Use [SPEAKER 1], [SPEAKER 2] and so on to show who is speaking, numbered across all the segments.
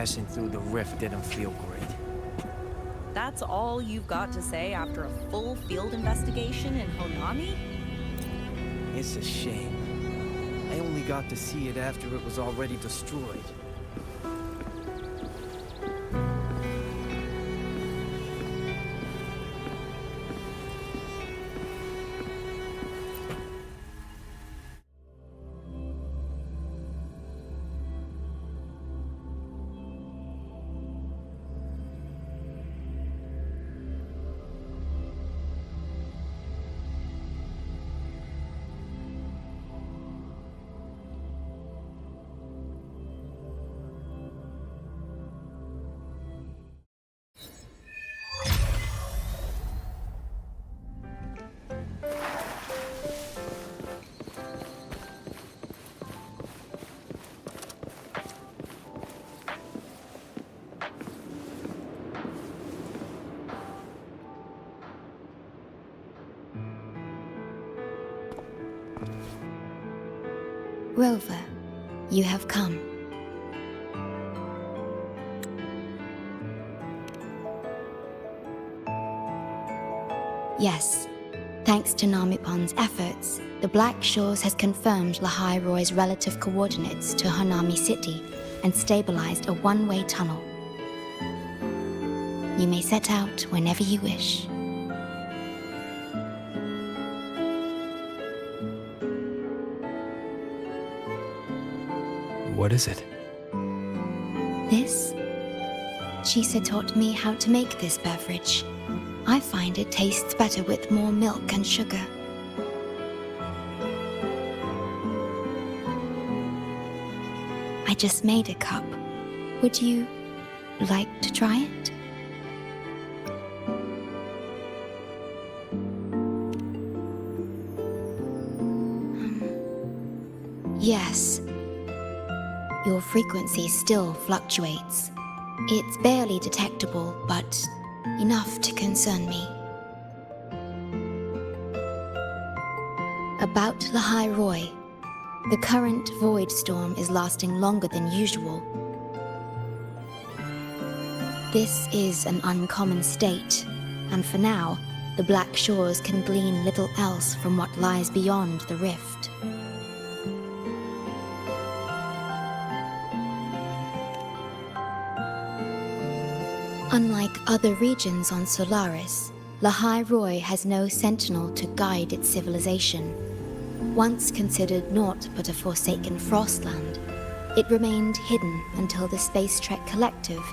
[SPEAKER 1] passing through the rift didn't feel great.
[SPEAKER 2] That's all you've got to say after a full field investigation in Honami?
[SPEAKER 1] It's a shame. I only got to see it after it was already destroyed.
[SPEAKER 3] Rover, you have come. Yes, thanks to Namipon's efforts, the Black Shores has confirmed Lahai Roy's relative coordinates to Honami City and stabilized a one-way tunnel. You may set out whenever you wish.
[SPEAKER 4] What is it?
[SPEAKER 3] This? Shisa taught me how to make this beverage. I find it tastes better with more milk and sugar. I just made a cup. Would you like to try it? Yes. Your frequency still fluctuates. It's barely detectable, but enough to concern me. About Lahai Roy, the current void storm is lasting longer than usual. This is an uncommon state, and for now, the Black Shores can glean little else from what lies beyond the rift. Unlike other regions on Solaris, Lahai Roy has no sentinel to guide its civilization. Once considered naught but a forsaken Frostland, it remained hidden until the Space Trek Collective,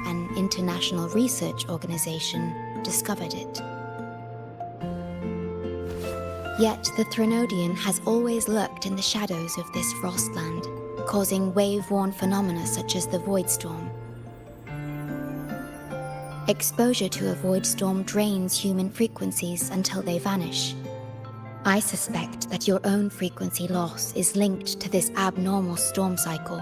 [SPEAKER 3] an international research organization, discovered it. Yet the Threnodian has always lurked in the shadows of this Frostland, causing wave-worn phenomena such as the Void Storm. Exposure to a void storm drains human frequencies until they vanish. I suspect that your own frequency loss is linked to this abnormal storm cycle.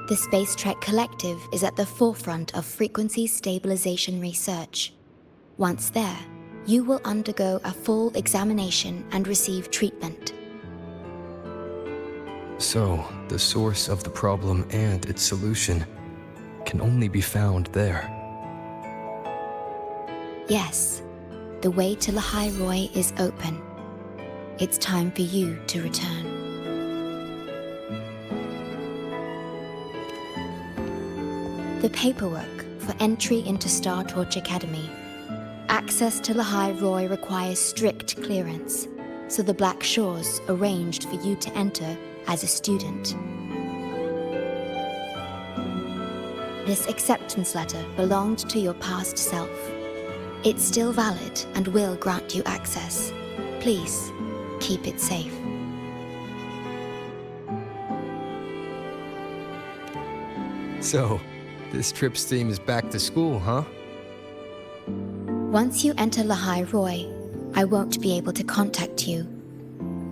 [SPEAKER 3] The Space Trek Collective is at the forefront of frequency stabilization research. Once there, you will undergo a full examination and receive treatment.
[SPEAKER 4] So, the source of the problem and its solution can only be found there.
[SPEAKER 3] Yes, the way to Lahai Roy is open. It's time for you to return. The paperwork for entry into Star Torch Academy. Access to Lahai Roy requires strict clearance, so the Black Shores arranged for you to enter as a student. This acceptance letter belonged to your past self. It's still valid and will grant you access. Please, keep it safe.
[SPEAKER 4] So, this trip's theme is back to school, huh?
[SPEAKER 3] Once you enter Lahai Roy, I won't be able to contact you,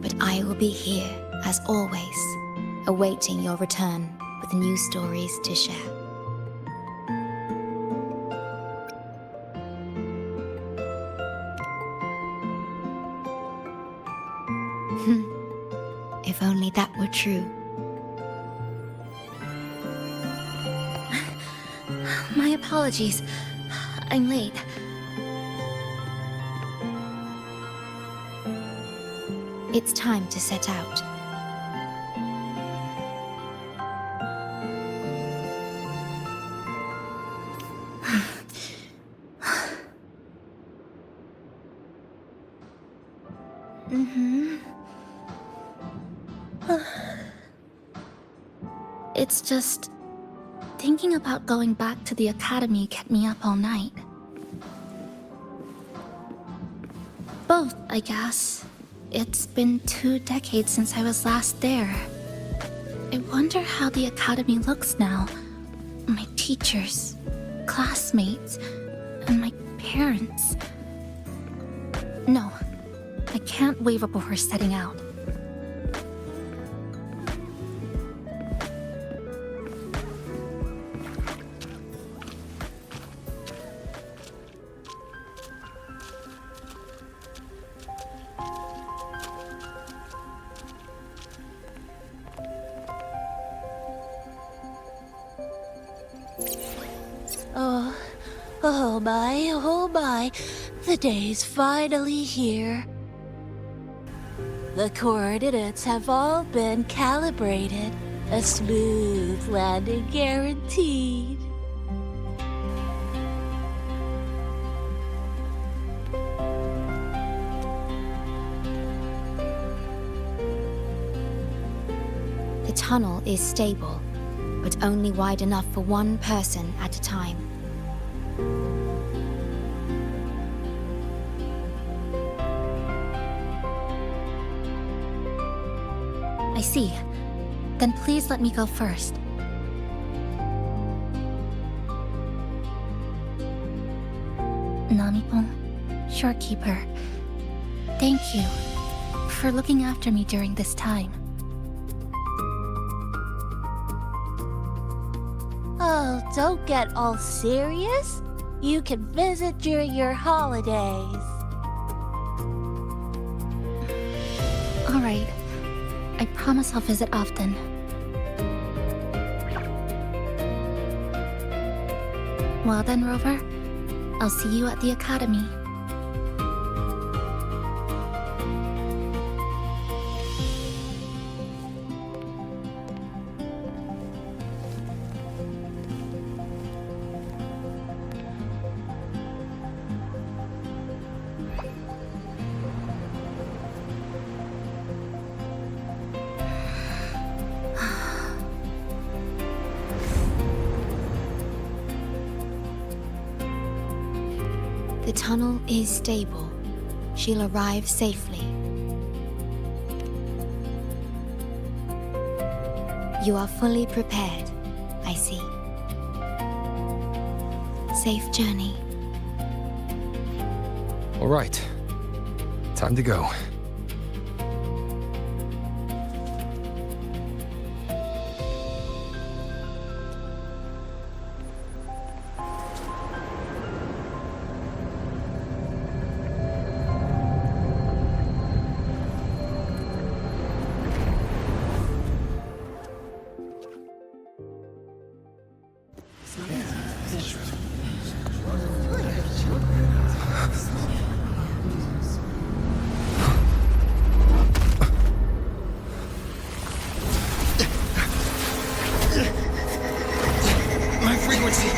[SPEAKER 3] but I will be here, as always, awaiting your return with new stories to share. If only only that were true. My apologies. I'm late. It's time to set out. It's just... thinking about going back to the academy kept me up all night. Both, I guess. It's been 2 decades since I was last there. I wonder how the academy looks now. My teachers, classmates, and my parents. No, I can't waver before setting out.
[SPEAKER 5] Oh my, the day's finally here. The coordinates have all been calibrated. A smooth landing guaranteed.
[SPEAKER 3] The tunnel is stable, but only wide enough for one person at a time. I see. Then please let me go first. Namipon, Shorekeeper, thank you for looking after me during this time.
[SPEAKER 5] Oh, don't get all serious. You can visit during your holidays.
[SPEAKER 3] All right. I promise I'll visit often. Well then, Rover, I'll see you at the academy. The tunnel is stable. She'll arrive safely. You are fully prepared, I see. Safe journey.
[SPEAKER 4] All right. Time to go.
[SPEAKER 1] My frequency!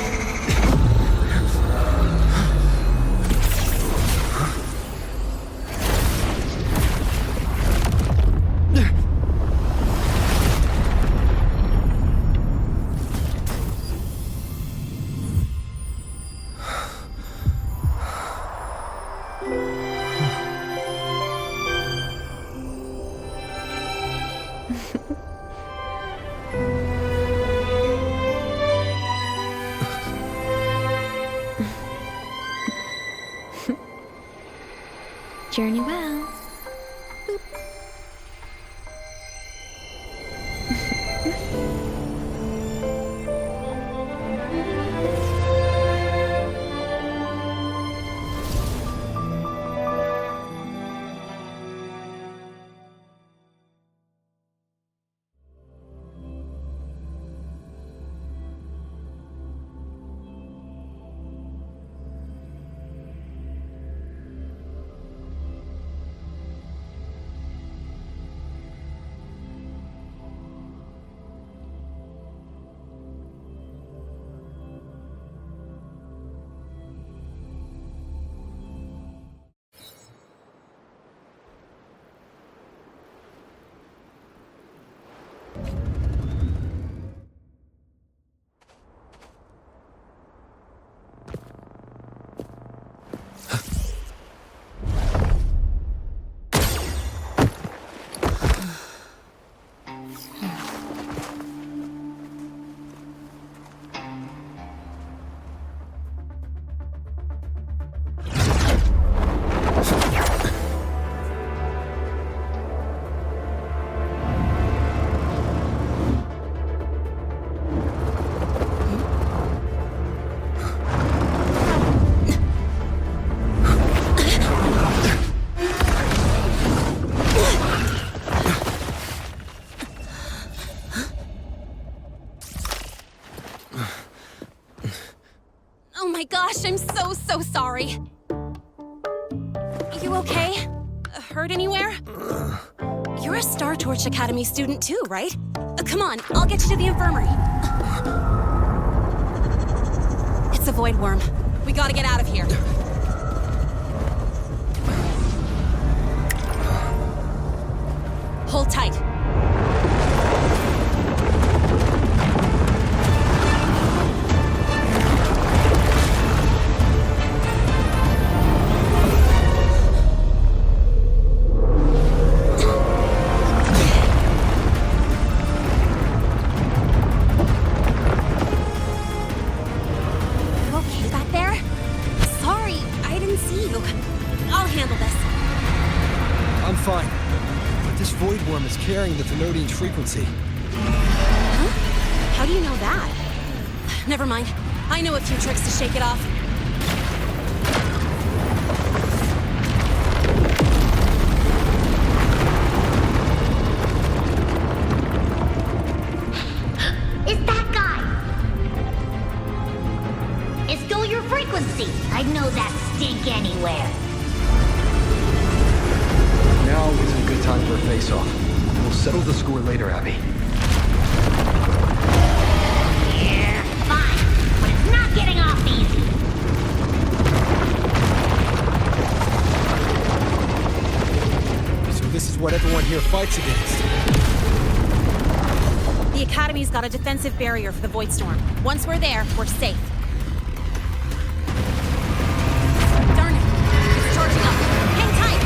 [SPEAKER 3] Journey well.
[SPEAKER 6] gosh, I'm so sorry. You okay? Hurt anywhere? You're a Star Torch Academy student too, right? Come on, I'll get you to the infirmary. It's a void worm. We gotta get out of here. Hold tight.
[SPEAKER 1] Carrying the Thenodian's frequency.
[SPEAKER 6] Huh? How do you know that? Never mind. I know a few tricks to shake it off.
[SPEAKER 7] It's that guy! It's still your frequency. I'd know that stink anywhere.
[SPEAKER 4] Now isn't a good time for a face-off. We'll settle the score later, Abby.
[SPEAKER 7] Yeah, fine. But it's not getting off easy.
[SPEAKER 1] So this is what everyone here fights against.
[SPEAKER 6] The Academy's got a defensive barrier for the Void Storm. Once we're there, we're safe. Darn it! It's charging up. Hang tight!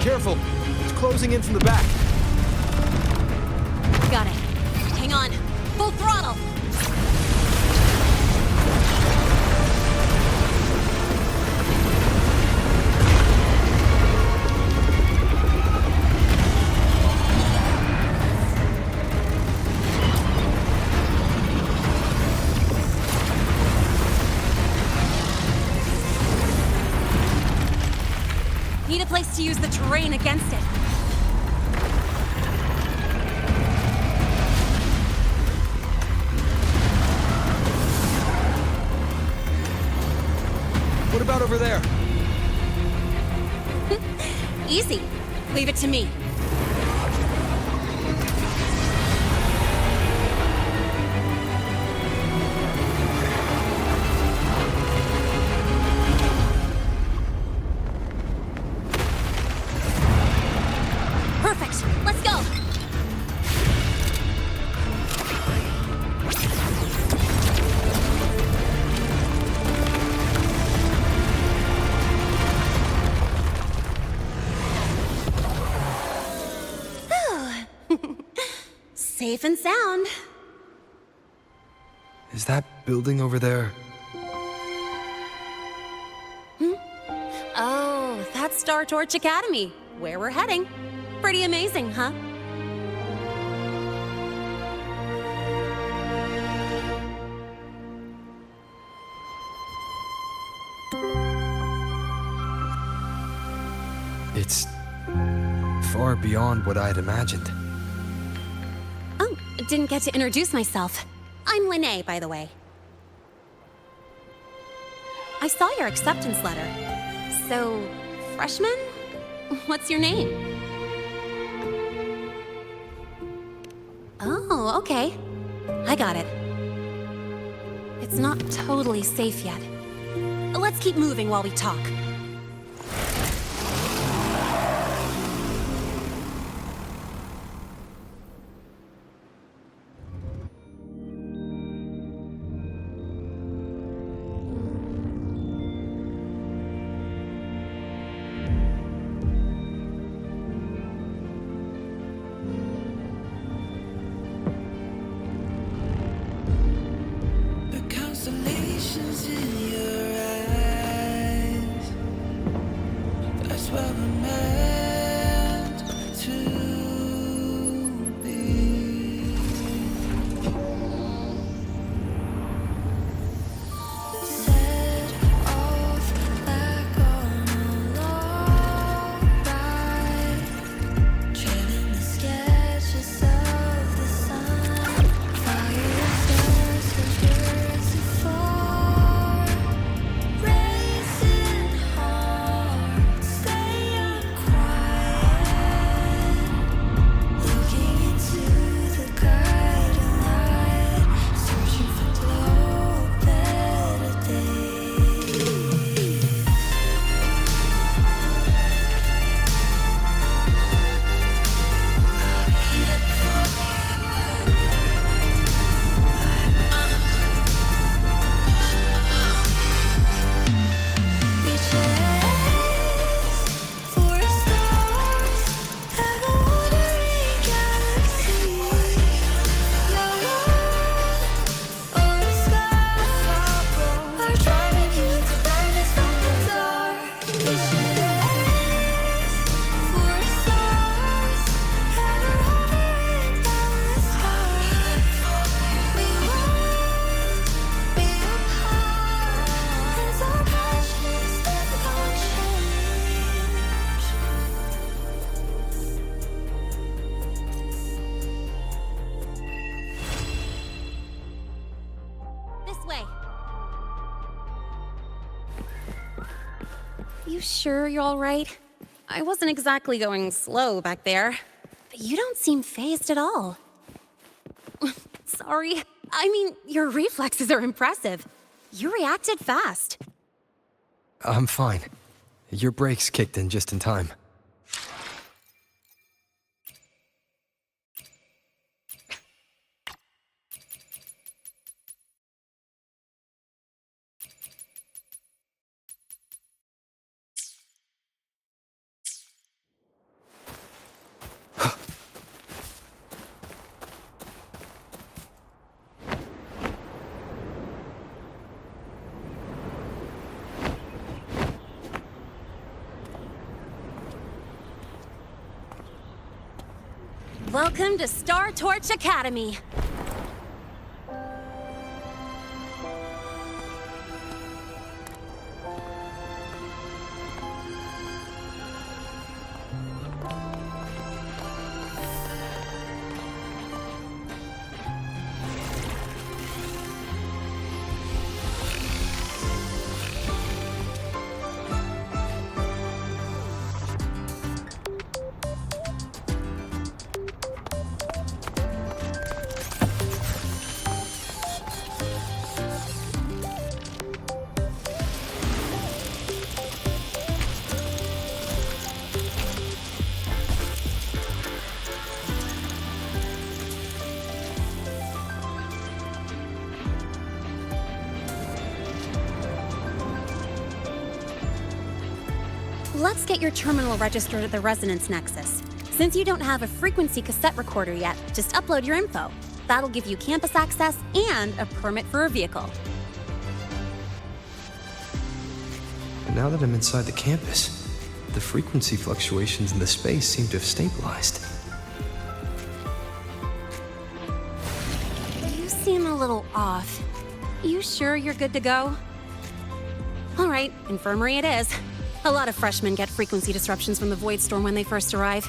[SPEAKER 1] Careful! It's closing in from the back.
[SPEAKER 6] Got it. Hang on. Full throttle! Need a place to use the terrain against it.
[SPEAKER 1] What about over there?
[SPEAKER 6] Easy. Leave it to me. Perfect. Let's go. Safe and sound.
[SPEAKER 4] Is that building over there?
[SPEAKER 6] Oh, that's Star Torch Academy, where we're heading. Pretty amazing, huh?
[SPEAKER 4] It's far beyond what I'd imagined.
[SPEAKER 6] Oh, didn't get to introduce myself. I'm Linnea, by the way. I saw your acceptance letter. So, freshman? What's your name? Oh, okay. I got it. It's not totally safe yet. Let's keep moving while we talk.
[SPEAKER 8] Constellations in your eyes.
[SPEAKER 6] You sure you're all right? I wasn't exactly going slow back there, but you don't seem fazed at all. Sorry. I mean, your reflexes are impressive. You reacted fast.
[SPEAKER 4] I'm fine. Your brakes kicked in just in time.
[SPEAKER 6] Welcome to Star Torch Academy. Let's get your terminal registered at the Resonance Nexus. Since you don't have a frequency cassette recorder yet, just upload your info. That'll give you campus access and a permit for a vehicle.
[SPEAKER 4] Now that I'm inside the campus, the frequency fluctuations in the space seem to have stabilized.
[SPEAKER 6] You seem a little off. You sure you're good to go? All right, infirmary it is. A lot of freshmen get frequency disruptions from the Void Storm when they first arrive.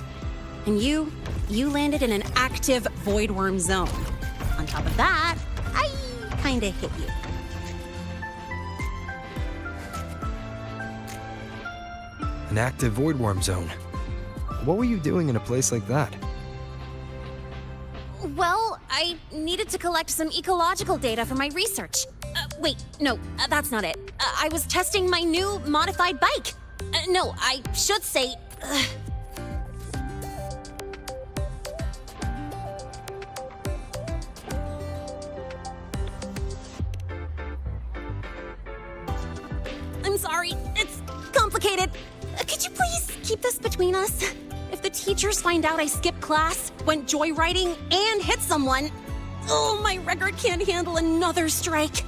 [SPEAKER 6] And you landed in an active Void Worm zone. On top of that, I kinda hit you.
[SPEAKER 4] An active void worm zone. What were you doing in a place like that?
[SPEAKER 6] Well, I needed to collect some ecological data for my research. Wait, no, that's not it. I was testing my new modified bike. No, I should say... I'm sorry, it's complicated. Could you please keep this between us? If the teachers find out I skipped class, went joyriding, and hit someone, oh, my record can't handle another strike.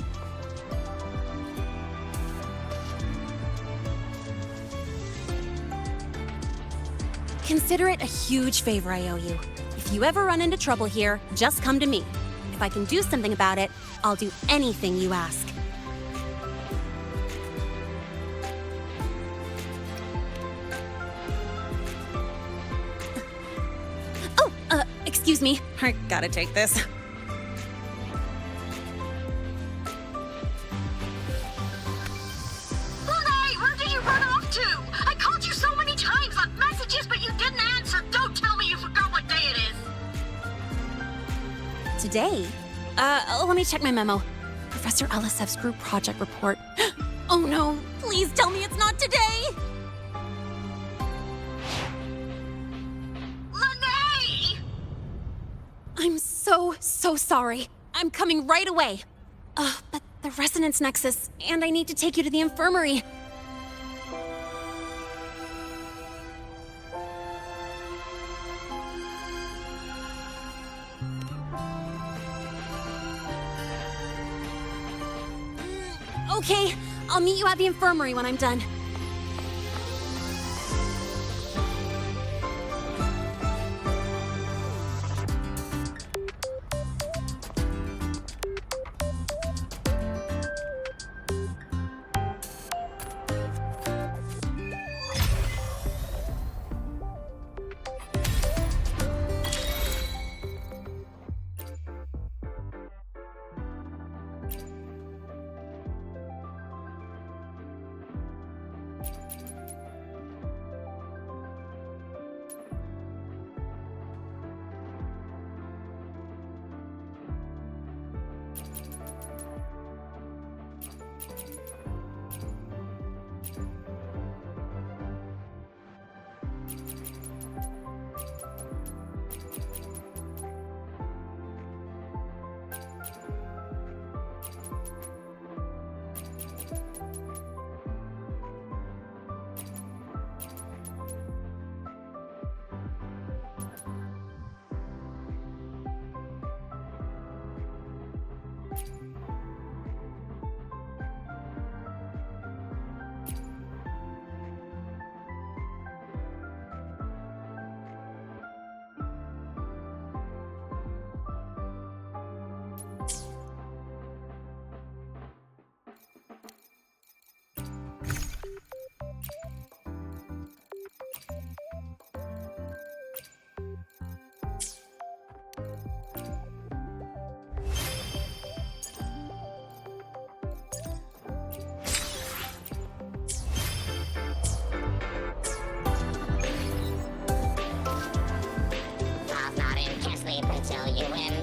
[SPEAKER 6] Consider it a huge favor I owe you. If you ever run into trouble here, just come to me. If I can do something about it, I'll do anything you ask. Excuse me. I gotta take this.
[SPEAKER 7] Hey, where did you run off to? I called you so many times on messages, but you didn't answer. Don't tell me you forgot what day it is.
[SPEAKER 6] Today? Let me check my memo. Professor Elisev's group project report. Oh no, please tell me it's not today! I'm so sorry. I'm coming right away. But the Resonance Nexus, and I need to take you to the infirmary. Okay, I'll meet you at the infirmary when I'm done.
[SPEAKER 8] I'll not in, can't sleep until you win.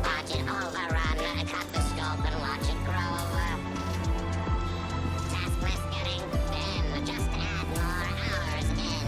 [SPEAKER 8] Watch it overrun, cut the scope and watch it grow. Task list getting thin, just add more hours in.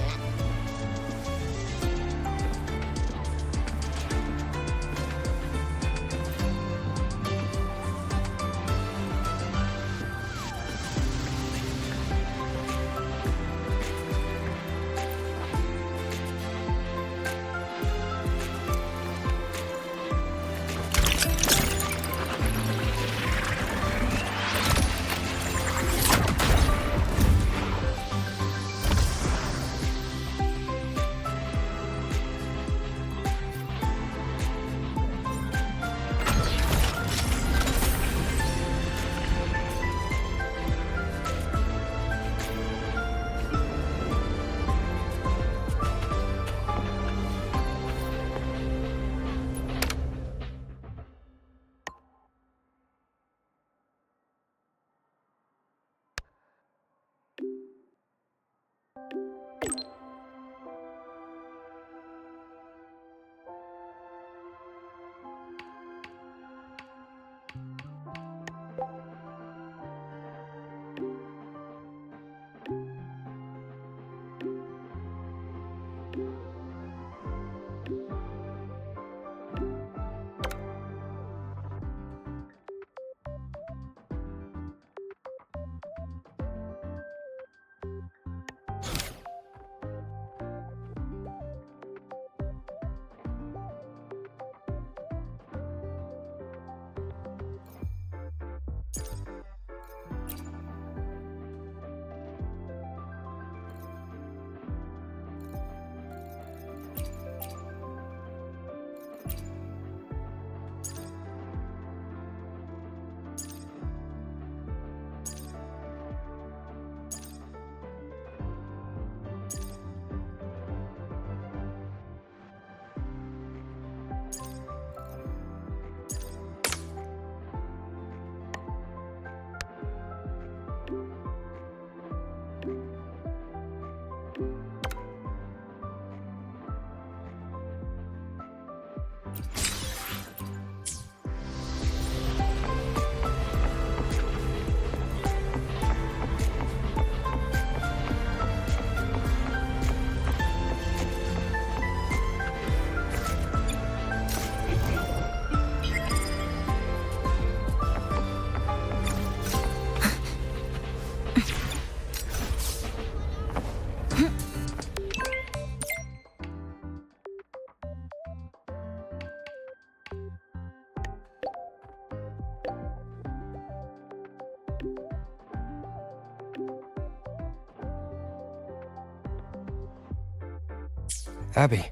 [SPEAKER 4] Abby,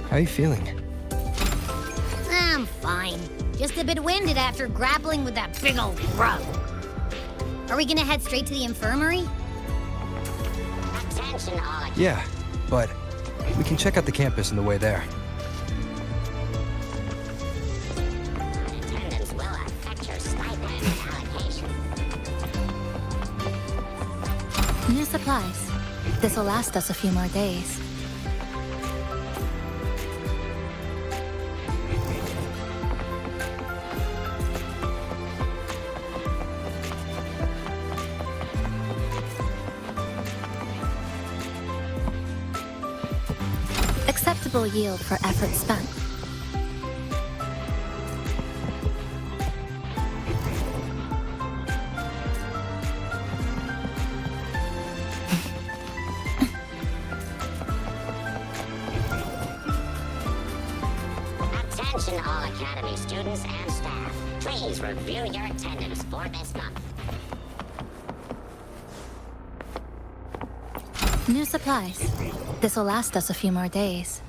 [SPEAKER 4] how are you feeling?
[SPEAKER 9] I'm fine. Just a bit winded after grappling with that big old grub. Are we gonna head straight to the infirmary?
[SPEAKER 8] Attention all.
[SPEAKER 4] Yeah, but we can check out the campus on the way there.
[SPEAKER 8] Attendance will affect your stipend allocation.
[SPEAKER 5] New supplies. This'll last us a few more days.
[SPEAKER 3] Acceptable yield for effort spent.
[SPEAKER 8] Attention all Academy students and staff. Please review your attendance for this month.
[SPEAKER 3] New supplies. This'll last us a few more days.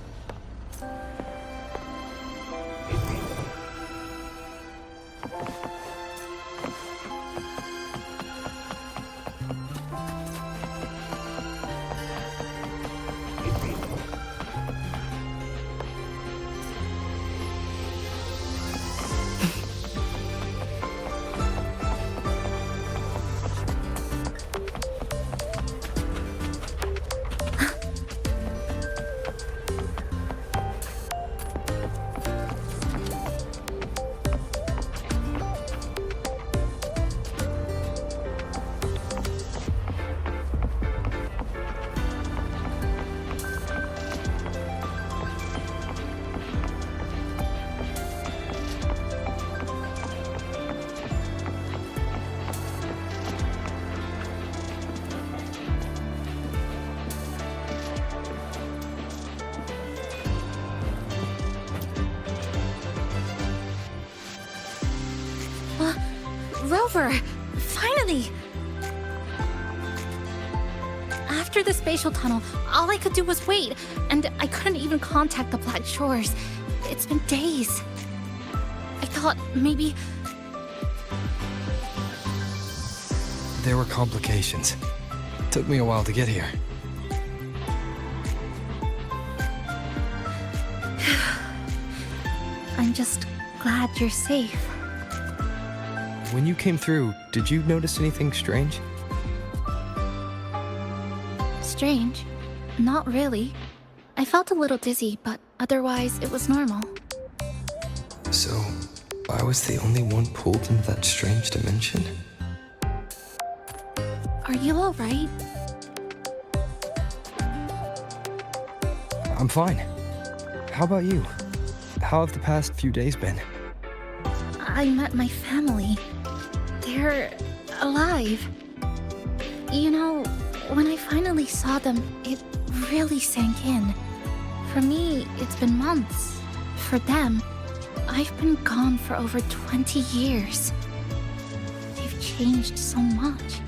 [SPEAKER 6] Rover! Finally! After the spatial tunnel, all I could do was wait, and I couldn't even contact the Black Shores. It's been days. I thought maybe...
[SPEAKER 4] There were complications. Took me a while to get here.
[SPEAKER 3] I'm just glad you're safe.
[SPEAKER 4] When you came through, did you notice anything strange?
[SPEAKER 3] Strange? Not really. I felt a little dizzy, but otherwise it was normal.
[SPEAKER 4] So, I was the only one pulled into that strange dimension?
[SPEAKER 3] Are you alright?
[SPEAKER 4] I'm fine. How about you? How have the past few days been?
[SPEAKER 3] I met my family. They're alive. You know, when I finally saw them, it really sank in. For me, it's been months. For them, I've been gone for over 20 years. They've changed so much.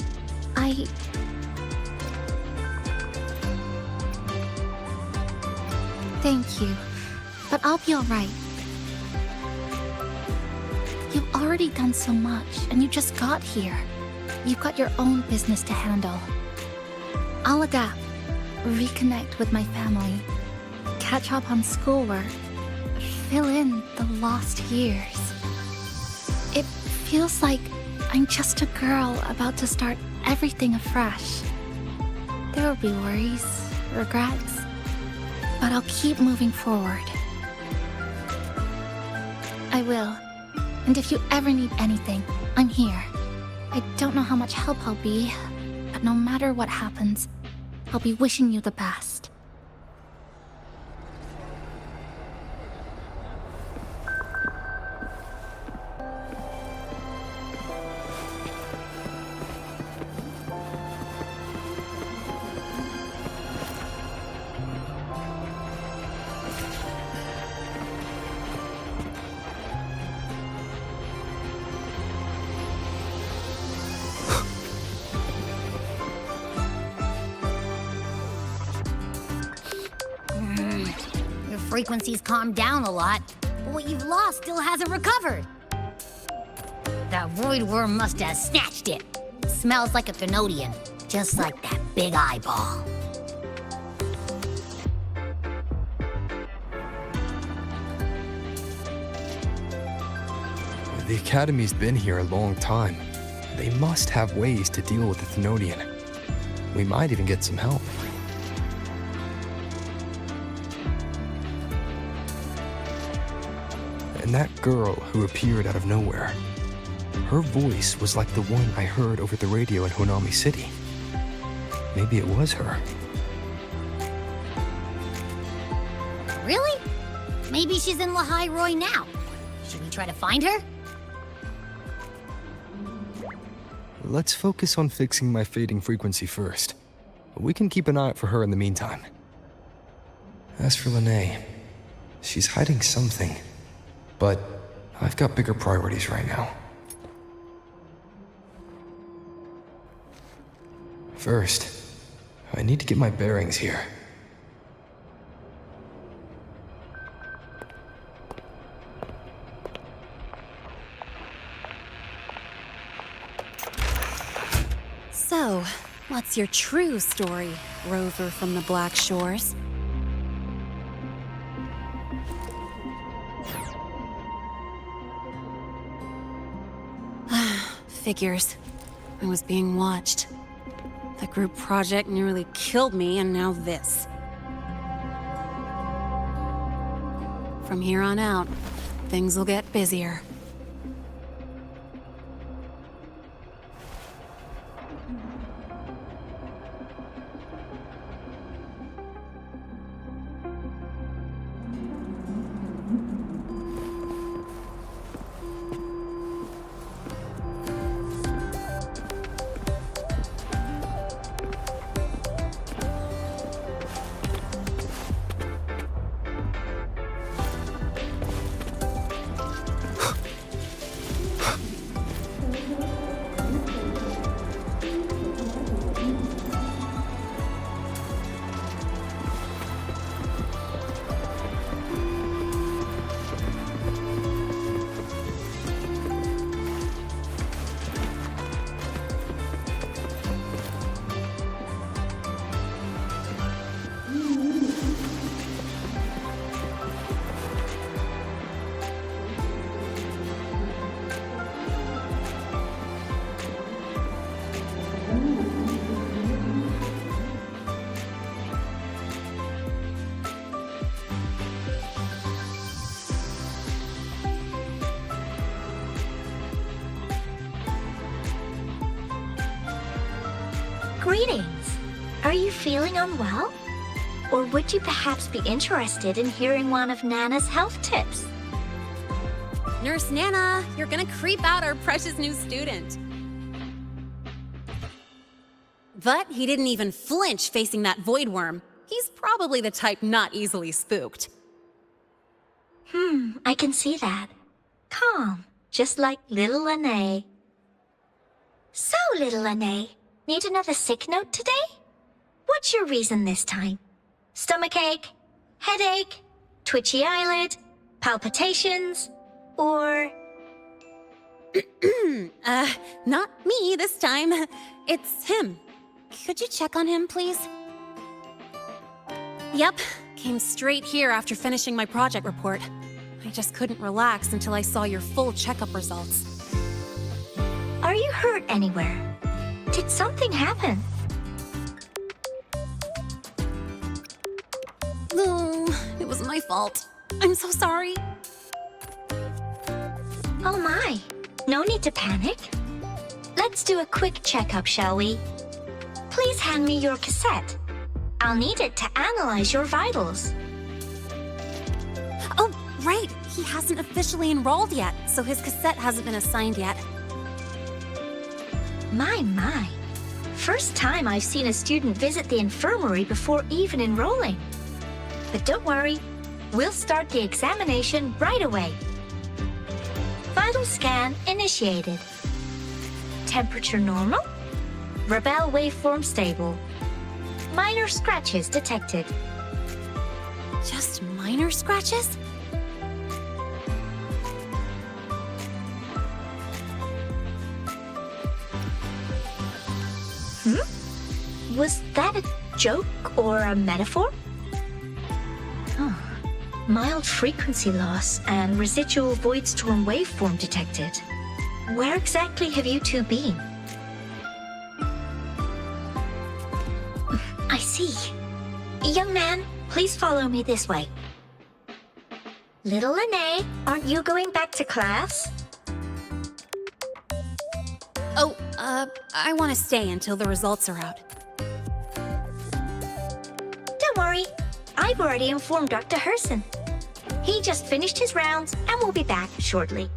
[SPEAKER 3] Thank you, but I'll be alright. You've already done so much, and you just got here. You've got your own business to handle. I'll adapt, reconnect with my family, catch up on schoolwork, fill in the lost years. It feels like I'm just a girl about to start everything afresh. There will be worries, regrets, but I'll keep moving forward. I will. And if you ever need anything, I'm here. I don't know how much help I'll be, but no matter what happens, I'll be wishing you the best.
[SPEAKER 9] Frequency's calmed down a lot, but what you've lost still hasn't recovered. That void worm must have snatched it. Smells like a Thenodian, just like that big eyeball.
[SPEAKER 4] The Academy's been here a long time. They must have ways to deal with the Thenodian. We might even get some help. And that girl who appeared out of nowhere, her voice was like the one I heard over the radio in Honami City. Maybe it was her.
[SPEAKER 9] Really? Maybe she's in Lahai Roy now. Should we try to find her?
[SPEAKER 4] Let's focus on fixing my fading frequency first. We can keep an eye out for her in the meantime. As for Lene, she's hiding something. But I've got bigger priorities right now. First, I need to get my bearings here.
[SPEAKER 6] So, what's your true story, rover from the Black Shores? Figures. I was being watched. The group project nearly killed me, and now this. From here on out, things will get busier.
[SPEAKER 7] Greetings. Are you feeling unwell? Or would you perhaps be interested in hearing one of Nana's health tips?
[SPEAKER 6] Nurse Nana, you're gonna creep out our precious new student. But he didn't even flinch facing that void worm. He's probably the type not easily spooked.
[SPEAKER 7] I can see that. Calm, just like little Lene. So, little Lene, need another sick note today? What's your reason this time? Stomachache? Headache? Twitchy eyelid? Palpitations? Or...
[SPEAKER 6] Not me this time. It's him. Could you check on him, please? Yep, came straight here after finishing my project report. I just couldn't relax until I saw your full checkup results.
[SPEAKER 7] Are you hurt anywhere? Did something happen?
[SPEAKER 6] No, it was my fault. I'm so sorry.
[SPEAKER 7] Oh my, no need to panic. Let's do a quick checkup, shall we? Please hand me your cassette. I'll need it to analyze your vitals.
[SPEAKER 6] Oh, right. He hasn't officially enrolled yet, so his cassette hasn't been assigned yet.
[SPEAKER 7] My. First time I've seen a student visit the infirmary before even enrolling. But don't worry, we'll start the examination right away. Vital scan initiated. Temperature normal. Rebel waveform stable. Minor scratches detected.
[SPEAKER 6] Just minor scratches?
[SPEAKER 7] Was that a joke or a metaphor? Oh. Mild frequency loss and residual void storm waveform detected. Where exactly have you two been? I see. Young man, please follow me this way. Little Lene, aren't you going back to class?
[SPEAKER 6] Oh, I want to stay until the results are out.
[SPEAKER 7] Don't worry. I've already informed Dr. Herson. He just finished his rounds and will be back shortly.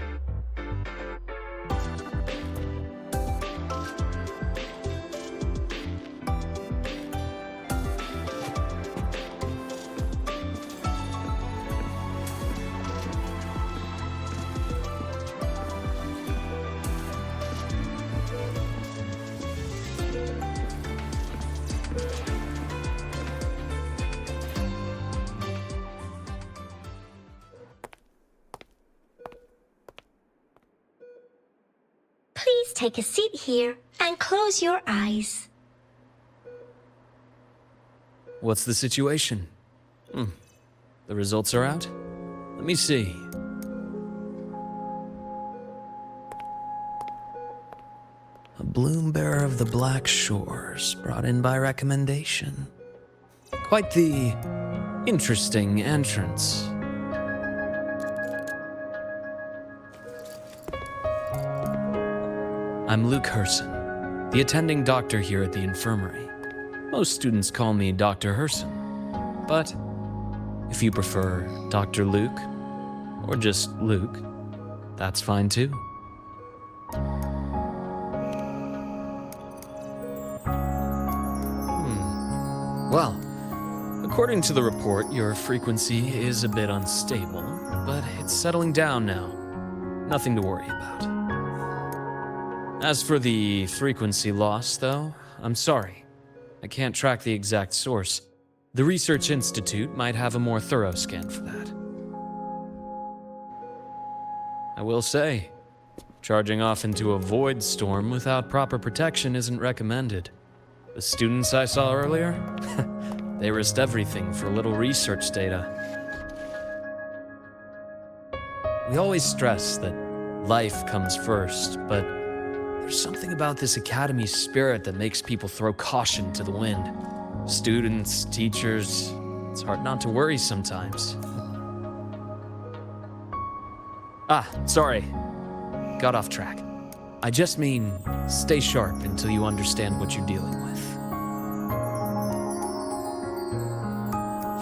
[SPEAKER 7] Please take a seat here and close your eyes.
[SPEAKER 10] What's the situation? The results are out? Let me see. A bloom bearer of the Black Shores, brought in by recommendation. Quite the interesting entrance. I'm Luke Herson, the attending doctor here at the infirmary. Most students call me Dr. Herson, but if you prefer Dr. Luke, or just Luke, that's fine too. Well, according to the report, your frequency is a bit unstable, but it's settling down now. Nothing to worry about. As for the frequency loss, though, I'm sorry. I can't track the exact source. The Research Institute might have a more thorough scan for that. I will say, charging off into a void storm without proper protection isn't recommended. The students I saw earlier, they risked everything for a little research data. We always stress that life comes first, but there's something about this academy spirit that makes people throw caution to the wind. Students, teachers, it's hard not to worry sometimes. Sorry. Got off track. I just mean, stay sharp until you understand what you're dealing with.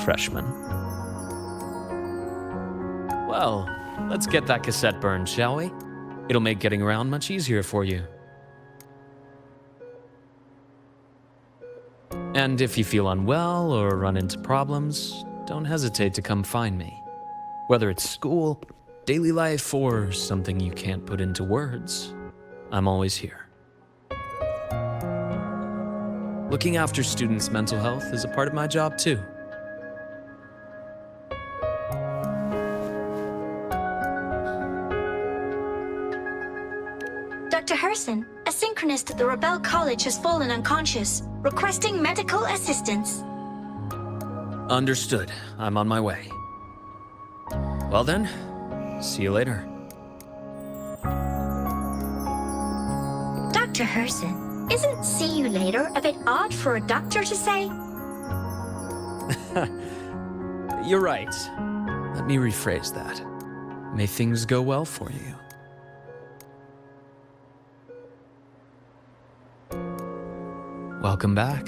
[SPEAKER 10] Freshman. Well, let's get that cassette burned, shall we? It'll make getting around much easier for you. And if you feel unwell or run into problems, don't hesitate to come find me. Whether it's school, daily life, or something you can't put into words, I'm always here. Looking after students' mental health is a part of my job too.
[SPEAKER 7] Dr. Herson, a synchronist at the Rebel College has fallen unconscious, requesting medical assistance.
[SPEAKER 10] Understood. I'm on my way. Well then, see you later.
[SPEAKER 7] Dr. Herson, isn't see you later a bit odd for a doctor to say?
[SPEAKER 10] You're right. Let me rephrase that. May things go well for you. Welcome back.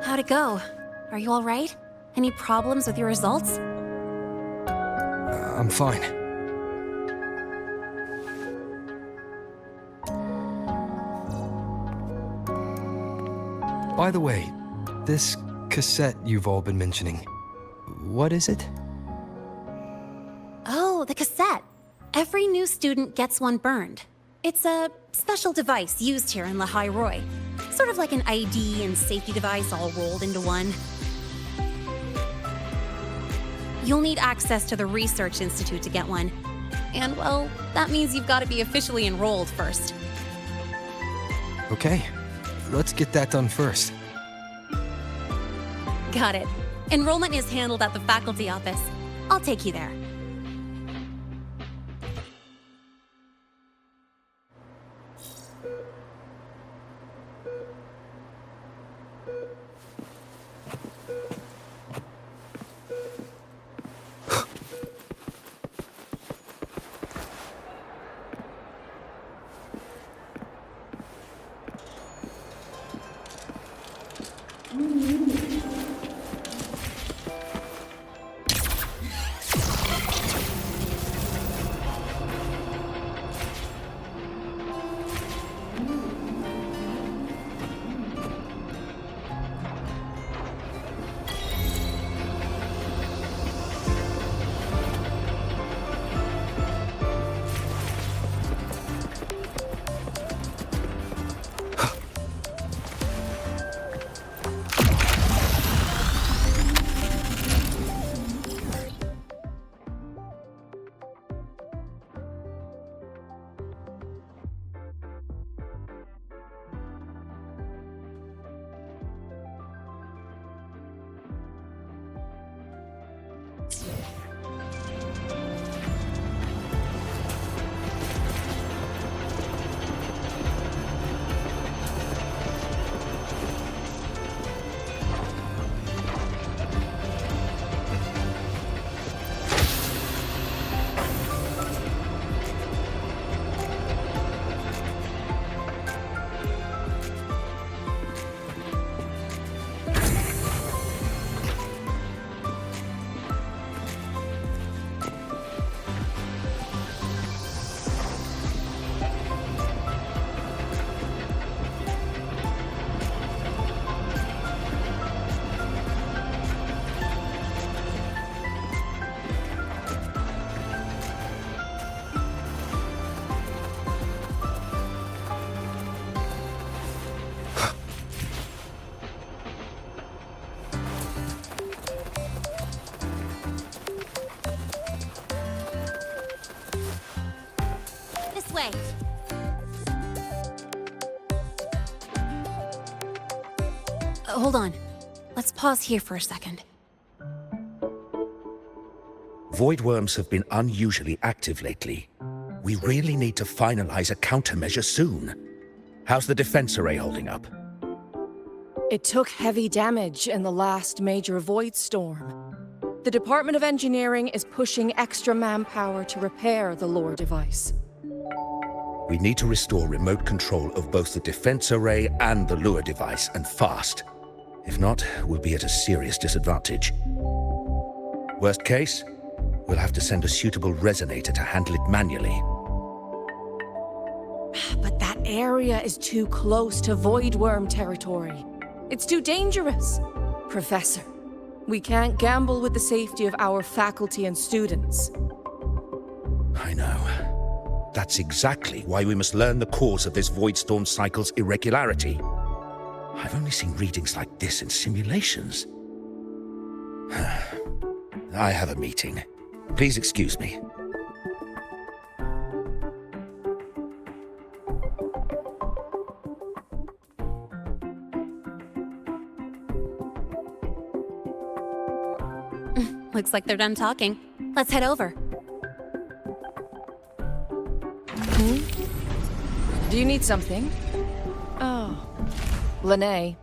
[SPEAKER 6] How'd it go? Are you all right? Any problems with your results?
[SPEAKER 4] I'm fine. By the way, this cassette you've all been mentioning, what is it?
[SPEAKER 6] Oh, the cassette. Every new student gets one burned. It's a special device used here in Lehigh Roy. Sort of like an ID and safety device all rolled into one. You'll need access to the Research Institute to get one. And, well, that means you've got to be officially enrolled first.
[SPEAKER 4] Okay, let's get that done first.
[SPEAKER 6] Got it. Enrollment is handled at the faculty office. I'll take you there. This way. Hold on. Let's pause here for a second.
[SPEAKER 11] Void worms have been unusually active lately. We really need to finalize a countermeasure soon. How's the defense array holding up?
[SPEAKER 12] It took heavy damage in the last major void storm. The Department of Engineering is pushing extra manpower to repair the lore device.
[SPEAKER 11] We need to restore remote control of both the defense array and the lure device, and fast. If not, we'll be at a serious disadvantage. Worst case, we'll have to send a suitable resonator to handle it manually.
[SPEAKER 12] But that area is too close to void worm territory. It's too dangerous. Professor, we can't gamble with the safety of our faculty and students.
[SPEAKER 11] I know. That's exactly why we must learn the cause of this void storm cycle's irregularity. I've only seen readings like this in simulations. I have a meeting. Please excuse me.
[SPEAKER 6] Looks like they're done talking. Let's head over.
[SPEAKER 12] Do you need something? Oh. Lene,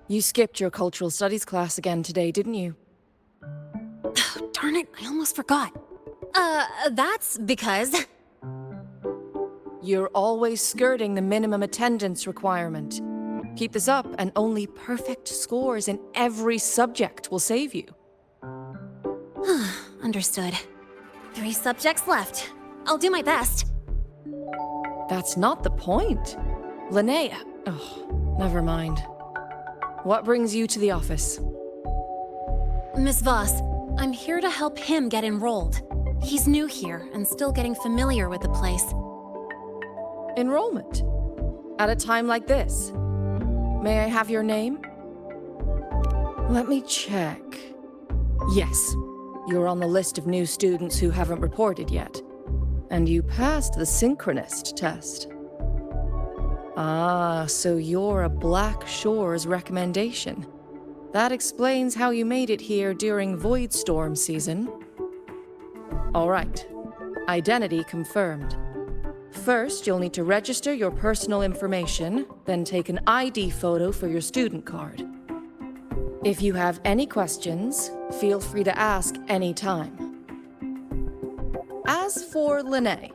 [SPEAKER 12] you skipped your cultural studies class again today, didn't you?
[SPEAKER 6] Darn it, I almost forgot. That's because...
[SPEAKER 12] You're always skirting the minimum attendance requirement. Keep this up, and only perfect scores in every subject will save you.
[SPEAKER 6] Understood. 3 subjects left. I'll do my best.
[SPEAKER 12] That's not the point. Linnea. Oh, never mind. What brings you to the office?
[SPEAKER 6] Miss Voss, I'm here to help him get enrolled. He's new here and still getting familiar with the place.
[SPEAKER 12] Enrollment? At a time like this? May I have your name? Let me check. Yes, you're on the list of new students who haven't reported yet. And you passed the synchronist test. Ah, so you're a Black Shores recommendation. That explains how you made it here during Void Storm season. All right. Identity confirmed. First, you'll need to register your personal information, then take an ID photo for your student card. If you have any questions, feel free to ask any time. As for Lene...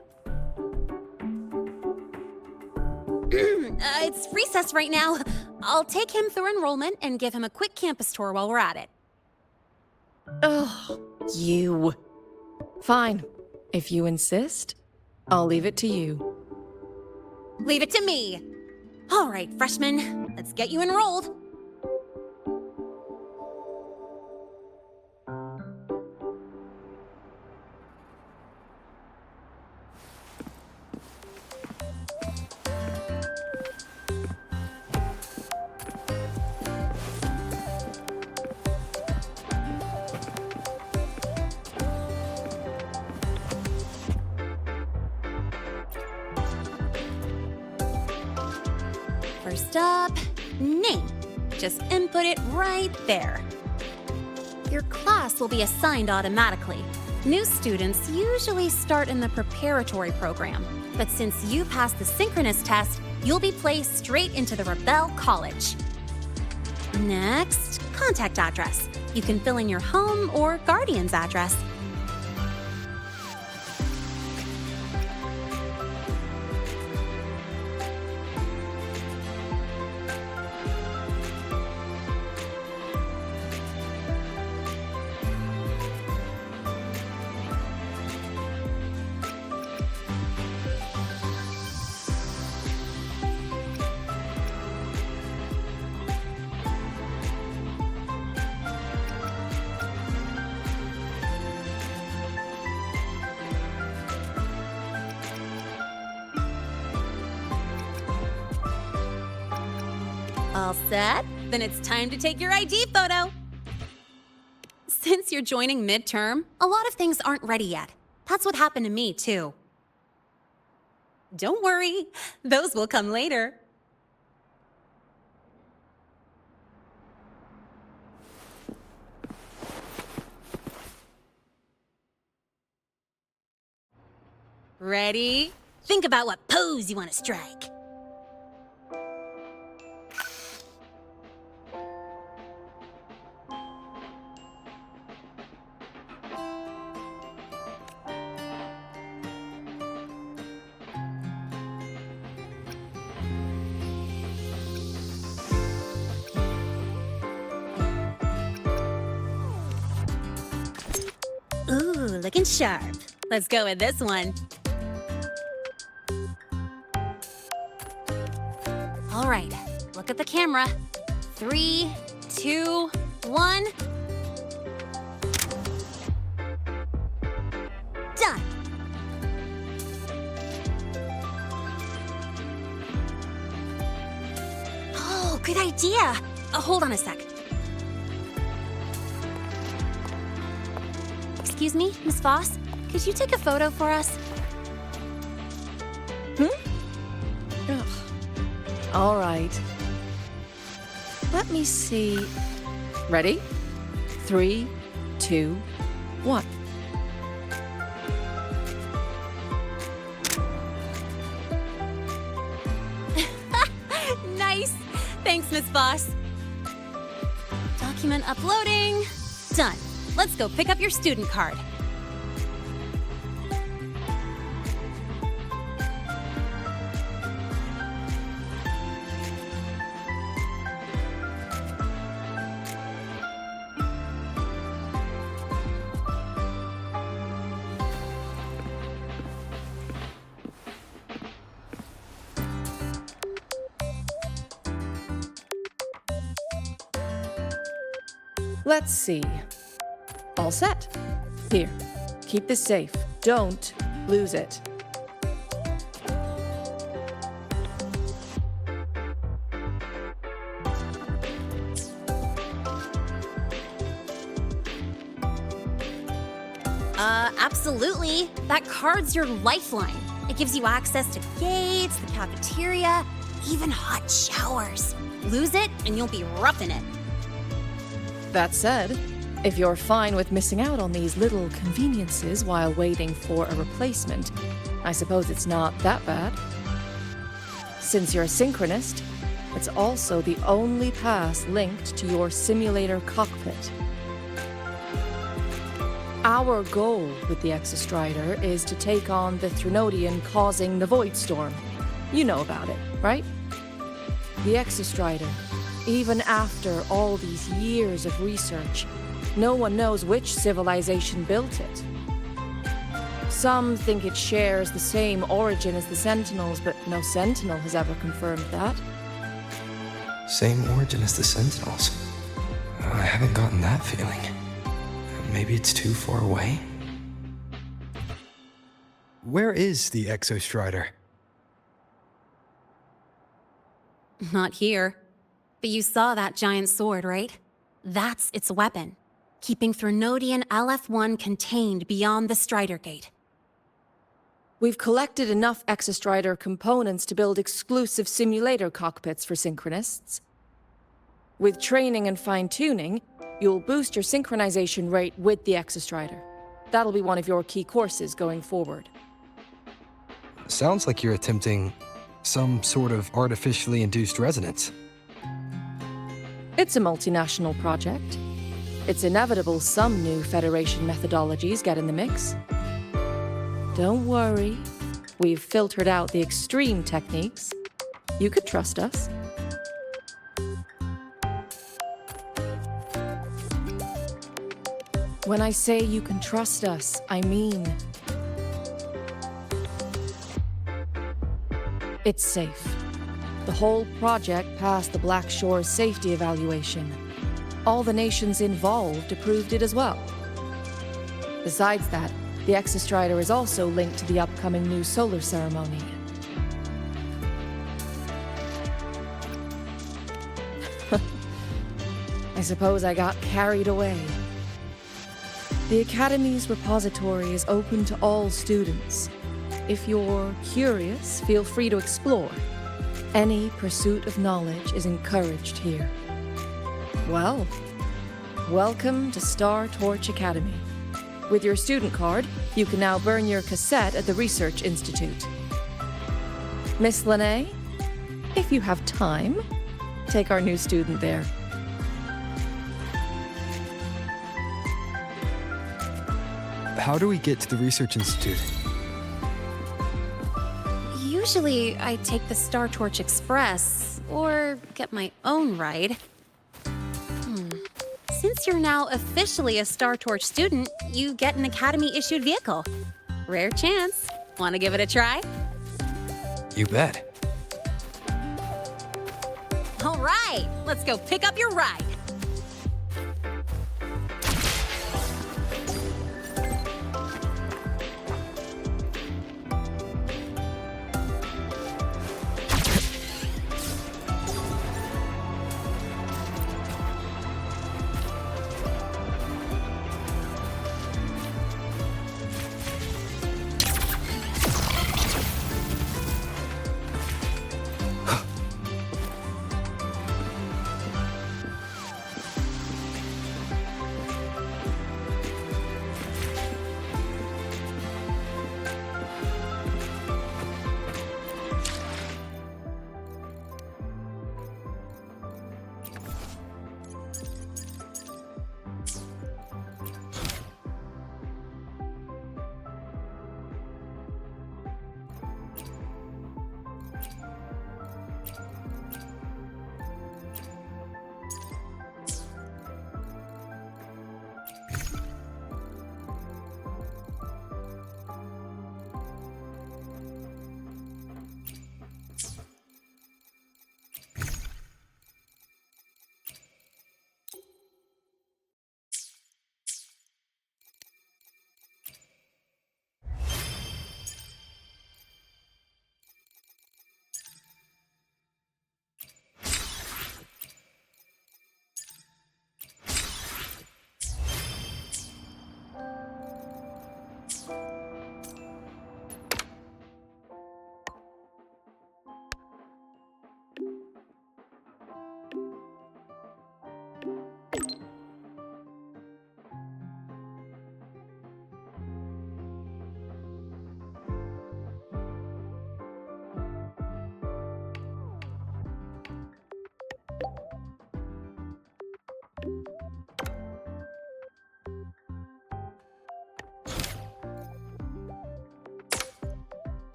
[SPEAKER 6] It's recess right now. I'll take him through enrollment and give him a quick campus tour while we're at it.
[SPEAKER 12] Oh, you. Fine. If you insist, I'll leave it to you.
[SPEAKER 6] Leave it to me. All right, freshman, let's get you enrolled. First up, name. Just input it right there. Your class will be assigned automatically. New students usually start in the preparatory program, but since you passed the synchronous test, you'll be placed straight into the Rebel College. Next, contact address. You can fill in your home or guardian's address. All set? Then it's time to take your ID photo. Since you're joining midterm, a lot of things aren't ready yet. That's what happened to me, too. Don't worry, those will come later. Ready? Think about what pose you want to strike. Ooh, looking sharp. Let's go with this one. All right, look at the camera. 3, 2, 1. Done. Oh, good idea. Hold on a sec. Excuse me, Miss Voss? Could you take a photo for us?
[SPEAKER 12] Ugh. All right. Let me see. Ready? 3, 2, 1.
[SPEAKER 6] Nice. Thanks, Miss Voss. Document uploading. Done. Let's go pick up your student card.
[SPEAKER 12] Let's see. All set. Here, keep this safe. Don't lose it.
[SPEAKER 6] Absolutely. That card's your lifeline. It gives you access to gates, the cafeteria, even hot showers. Lose it, and you'll be roughing it.
[SPEAKER 12] That said, if you're fine with missing out on these little conveniences while waiting for a replacement, I suppose it's not that bad. Since you're a synchronist, it's also the only pass linked to your simulator cockpit. Our goal with the Exostrider is to take on the Threnodian causing the Void Storm. You know about it, right? The Exostrider. Even after all these years of research, no one knows which civilization built it. Some think it shares the same origin as the Sentinels, but no Sentinel has ever confirmed that.
[SPEAKER 4] Same origin as the Sentinels. I haven't gotten that feeling. Maybe it's too far away?
[SPEAKER 1] Where is the Exostrider?
[SPEAKER 6] Not here. But you saw that giant sword, right? That's its weapon, keeping Threnodian LF-1 contained beyond the Strider Gate.
[SPEAKER 12] We've collected enough Exostrider components to build exclusive simulator cockpits for Synchronists. With training and fine-tuning, you'll boost your synchronization rate with the Exostrider. That'll be one of your key courses going forward.
[SPEAKER 4] Sounds like you're attempting some sort of artificially induced resonance.
[SPEAKER 12] It's a multinational project. It's inevitable some new Federation methodologies get in the mix. Don't worry. We've filtered out the extreme techniques. You could trust us. When I say you can trust us, I mean it's safe. The whole project passed the Black Shore's safety evaluation. All the nations involved approved it as well. Besides that, the Exostrider is also linked to the upcoming new solar ceremony. I suppose I got carried away. The Academy's repository is open to all students. If you're curious, feel free to explore. Any pursuit of knowledge is encouraged here. Well, welcome to Star Torch Academy. With your student card, you can now burn your cassette at the Research Institute. Miss Lene, if you have time, take our new student there.
[SPEAKER 4] How do we get to the Research Institute?
[SPEAKER 6] Usually, I take the Star Torch Express, or get my own ride. Since you're now officially a Star Torch student, you get an Academy-issued vehicle. Rare chance. Want to give it a try?
[SPEAKER 4] You bet.
[SPEAKER 6] All right, let's go pick up your ride.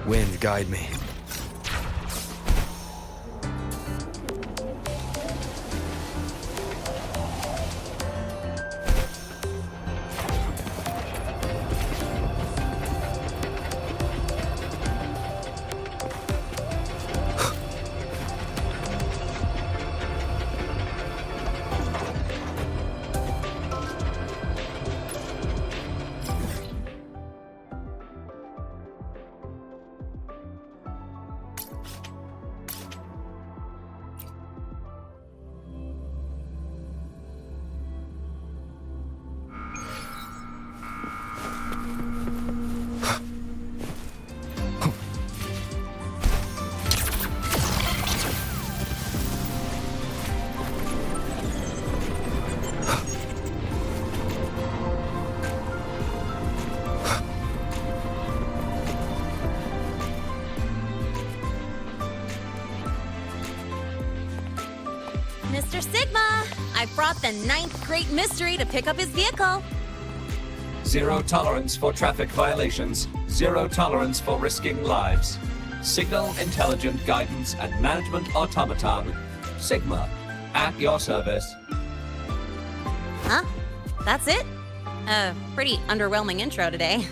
[SPEAKER 4] Wind, guide me.
[SPEAKER 6] Mr. Sigma, I brought the 9th Great Mystery to pick up his vehicle.
[SPEAKER 13] Zero tolerance for traffic violations. Zero tolerance for risking lives. Signal Intelligent Guidance and Management Automaton. Sigma, at your service.
[SPEAKER 6] Huh? That's it? Pretty underwhelming intro today.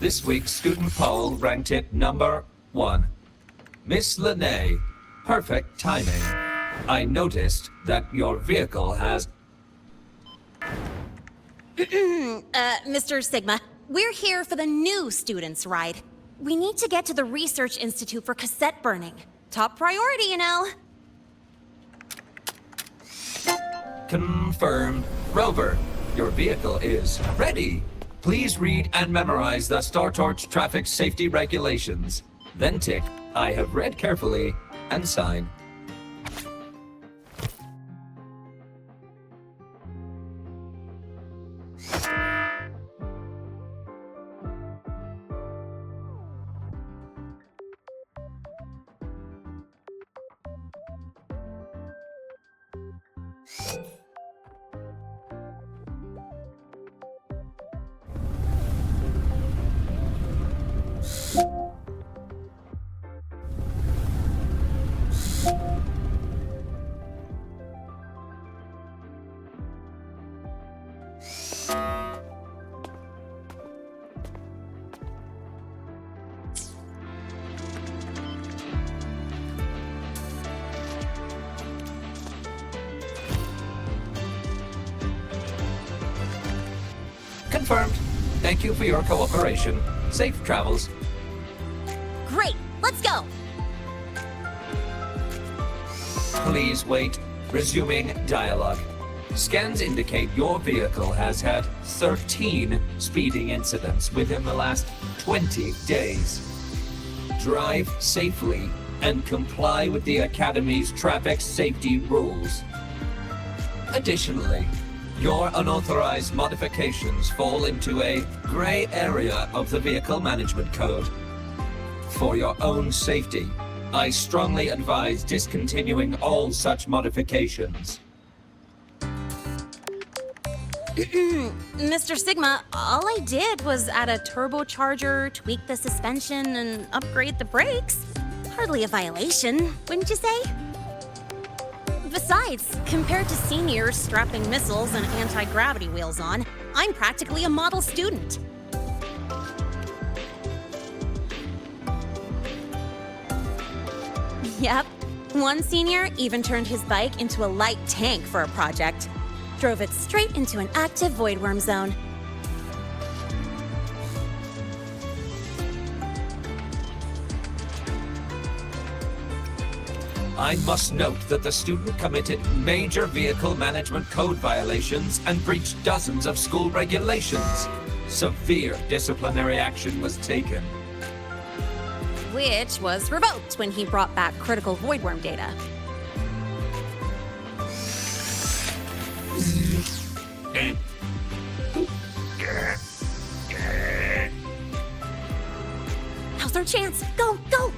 [SPEAKER 13] This week's student poll ranked it number 1. Miss Lene, perfect timing. I noticed that your vehicle has...
[SPEAKER 6] Mr. Sigma, we're here for the new students' ride. We need to get to the Research Institute for cassette burning. Top priority, you know.
[SPEAKER 13] Confirmed. Rover, your vehicle is ready. Please read and memorize the StarTorch traffic safety regulations. Then tick, I have read carefully, and sign. Confirmed. Thank you for your cooperation. Safe travels.
[SPEAKER 6] Great, let's go.
[SPEAKER 13] Please wait. Resuming dialogue. Scans indicate your vehicle has had 13 speeding incidents within the last 20 days. Drive safely and comply with the Academy's traffic safety rules. Additionally, your unauthorized modifications fall into a gray area of the Vehicle Management Code. For your own safety, I strongly advise discontinuing all such modifications.
[SPEAKER 6] Mr. Sigma, all I did was add a turbocharger, tweak the suspension, and upgrade the brakes. Hardly a violation, wouldn't you say? Besides, compared to seniors strapping missiles and anti-gravity wheels on, I'm practically a model student. Yep. One senior even turned his bike into a light tank for a project. Drove it straight into an active voidworm zone.
[SPEAKER 13] I must note that the student committed major vehicle management code violations and breached dozens of school regulations. Severe disciplinary action was taken.
[SPEAKER 6] Which was revoked when he brought back critical voidworm data. Now's our chance. Go, go!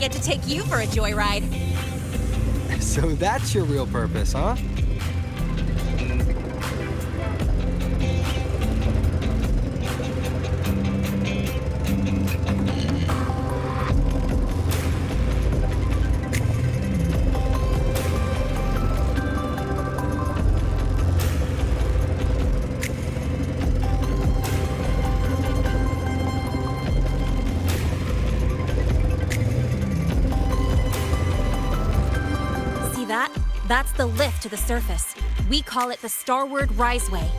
[SPEAKER 6] get to take you for a joyride.
[SPEAKER 4] So that's your real purpose, huh?
[SPEAKER 6] That's the lift to the surface. We call it the Starward Riseway.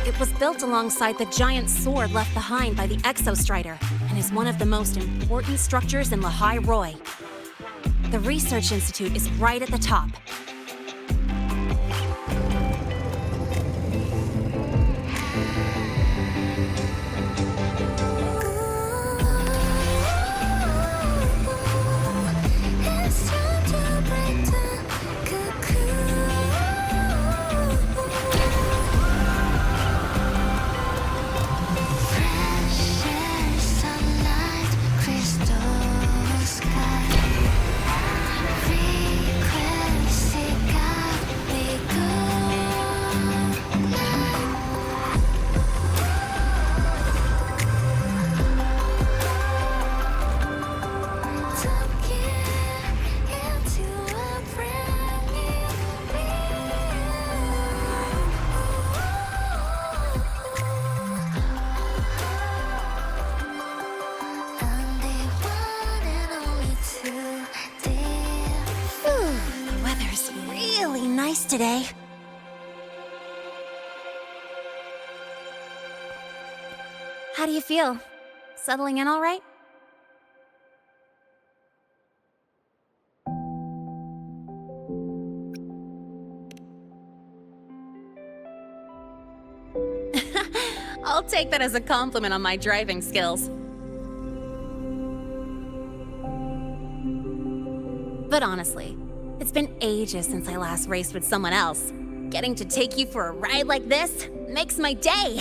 [SPEAKER 6] It was built alongside the giant sword left behind by the Exostrider and is one of the most important structures in Lehigh Roy. The Research Institute is right at the top. nice today. How do you feel? Settling in all right? I'll take that as a compliment on my driving skills. But honestly, it's been ages since I last raced with someone else. Getting to take you for a ride like this makes my day.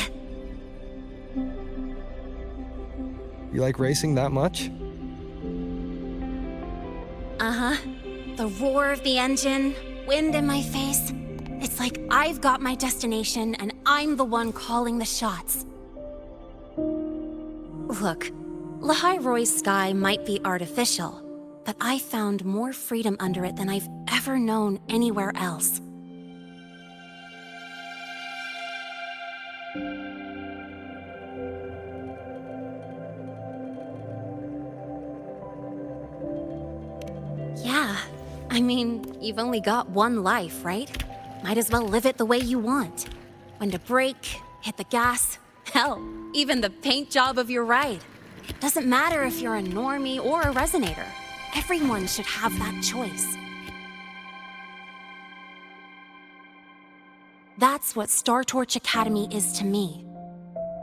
[SPEAKER 4] You like racing that much?
[SPEAKER 6] Uh-huh. The roar of the engine, wind in my face. It's like I've got my destination and I'm the one calling the shots. Look, Lehigh Roy's sky might be artificial, but I found more freedom under it than I've ever known anywhere else. Yeah, I mean, you've only got one life, right? Might as well live it the way you want. When to brake, hit the gas, hell, even the paint job of your ride. Doesn't matter if you're a normie or a resonator. Everyone should have that choice. That's what Star Torch Academy is to me.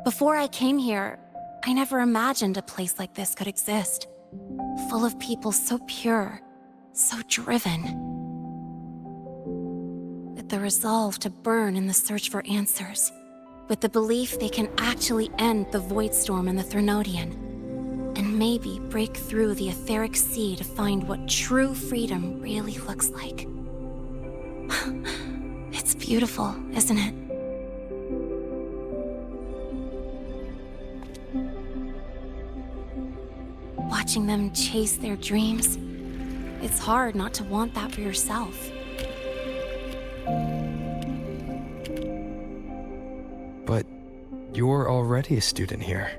[SPEAKER 6] Before I came here, I never imagined a place like this could exist. Full of people so pure, so driven. With the resolve to burn in the search for answers. With the belief they can actually end the Void Storm and the Threnodian. And maybe break through the etheric sea to find what true freedom really looks like. It's beautiful, isn't it? Watching them chase their dreams, it's hard not to want that for yourself.
[SPEAKER 4] But you're already a student here.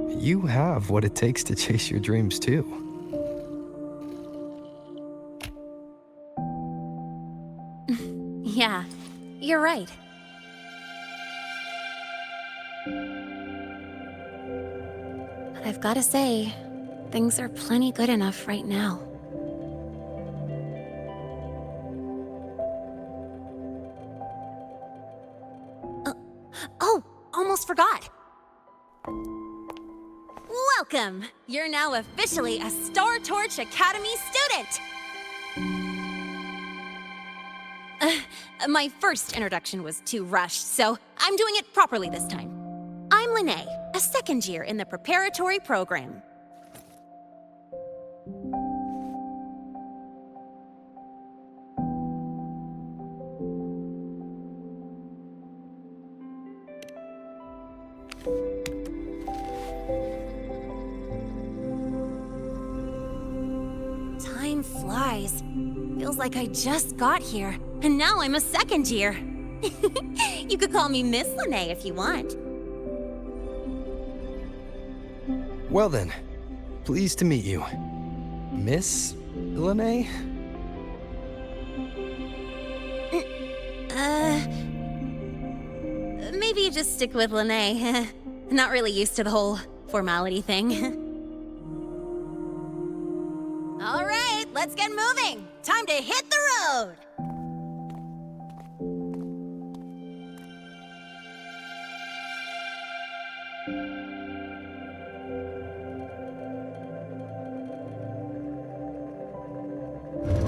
[SPEAKER 4] You have what it takes to chase your dreams, too.
[SPEAKER 6] Yeah, you're right. But I've gotta say, things are plenty good enough right now. Oh, almost forgot. Welcome! You're now officially a Star Torch Academy student! My first introduction was too rushed, so I'm doing it properly this time. I'm Lene, a second year in the preparatory program. Time flies. Feels like I just got here, and now I'm a second year. You could call me Miss Lene if you want.
[SPEAKER 4] Well then, pleased to meet you. Miss Lene?
[SPEAKER 6] Maybe you just stick with Lene. Not really used to the whole formality thing. All right, let's get moving. Time to hit the road.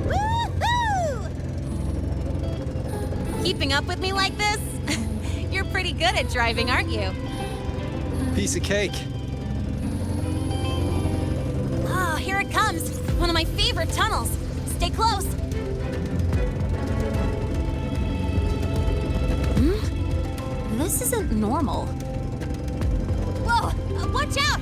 [SPEAKER 6] Woohoo! Keeping up with me like this? You're pretty good at driving, aren't you?
[SPEAKER 4] Piece of cake.
[SPEAKER 6] Oh, here it comes. One of my favorite tunnels. Stay close. This isn't normal. Whoa! Watch out!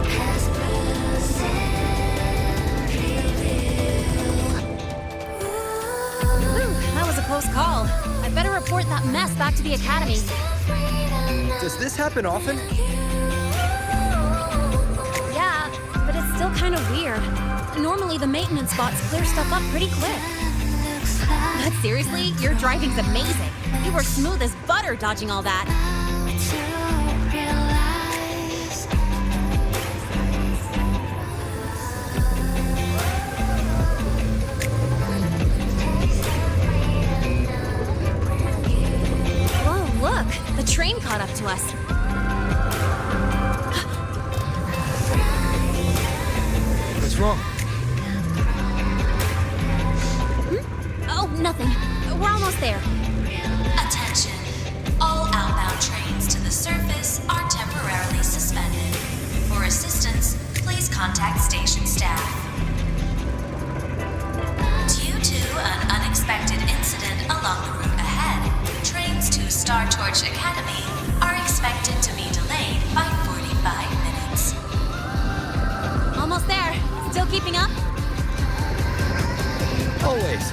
[SPEAKER 5] Has blue sail.
[SPEAKER 6] escort that mess back to the academy.
[SPEAKER 1] Does this happen often?
[SPEAKER 6] Yeah, but it's still kind of weird. Normally the maintenance bots clear stuff up pretty quick. But seriously, your driving's amazing. You were smooth as butter dodging all that. Whoa, look! The train caught up to us.
[SPEAKER 4] What's wrong?
[SPEAKER 6] Oh, nothing. We're almost there.
[SPEAKER 14] Attention. All outbound trains to the surface are temporarily suspended. For assistance, please contact station staff. Due to an unexpected incident along the route ahead, trains to Star Torch Academy are expected to be delayed by 45 minutes.
[SPEAKER 6] Almost there. Still keeping up?
[SPEAKER 1] Always.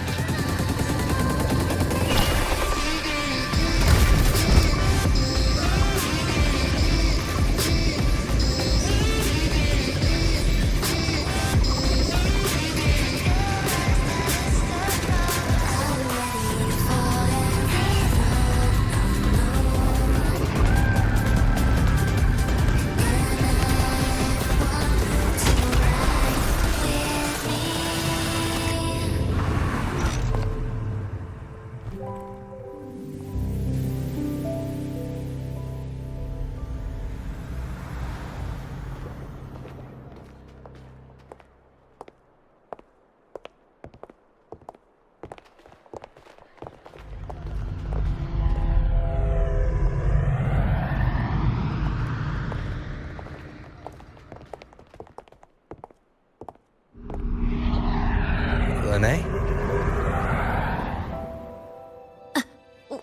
[SPEAKER 4] Lene?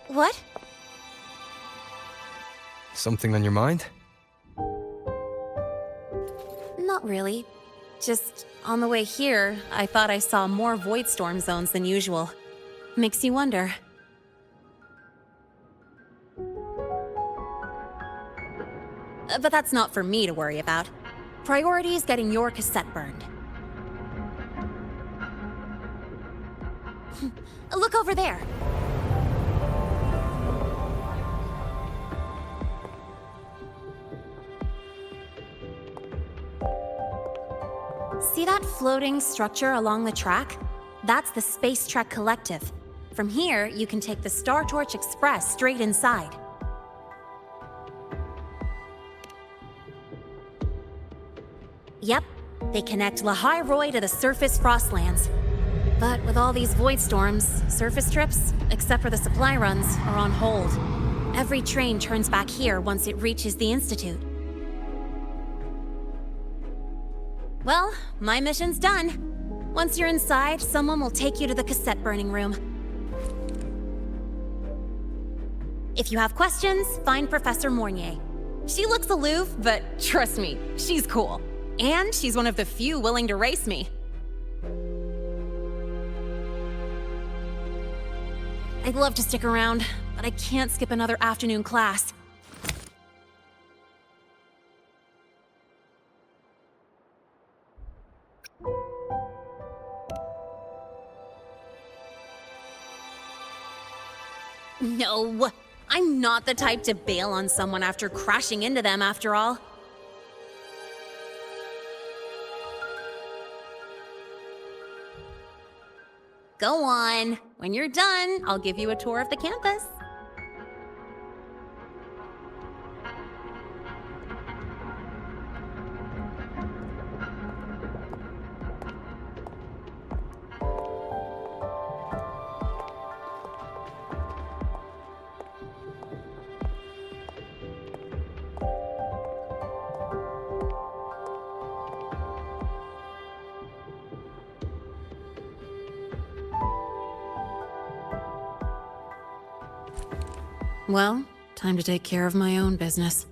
[SPEAKER 6] What?
[SPEAKER 4] Something on your mind?
[SPEAKER 6] Not really. Just on the way here, I thought I saw more void storm zones than usual. Makes you wonder. But that's not for me to worry about. Priority is getting your cassette burned. Look over there. See that floating structure along the track? That's the Space Trek Collective. From here, you can take the Star Torch Express straight inside. Yep, they connect Lehigh Roy to the surface Frostlands. But with all these void storms, surface trips, except for the supply runs, are on hold. Every train turns back here once it reaches the Institute. Well, my mission's done. Once you're inside, someone will take you to the cassette burning room. If you have questions, find Professor Mornier. She looks aloof, but trust me, she's cool. And she's one of the few willing to race me. I'd love to stick around, but I can't skip another afternoon class. No, I'm not the type to bail on someone after crashing into them, after all. Go on. When you're done, I'll give you a tour of the campus. Well, time to take care of my own business.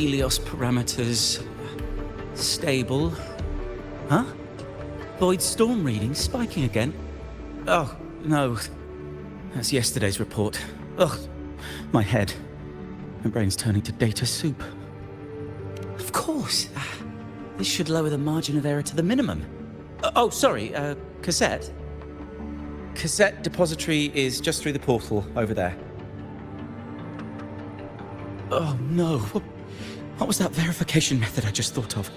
[SPEAKER 15] Helios parameters stable. Huh? Void storm readings spiking again? Oh, no. That's yesterday's report. Ugh, my head. My brain's turning to data soup. Of course. This should lower the margin of error to the minimum. Oh, sorry, cassette. Cassette depository is just through the portal over there. Oh no, what was that verification method I just thought of?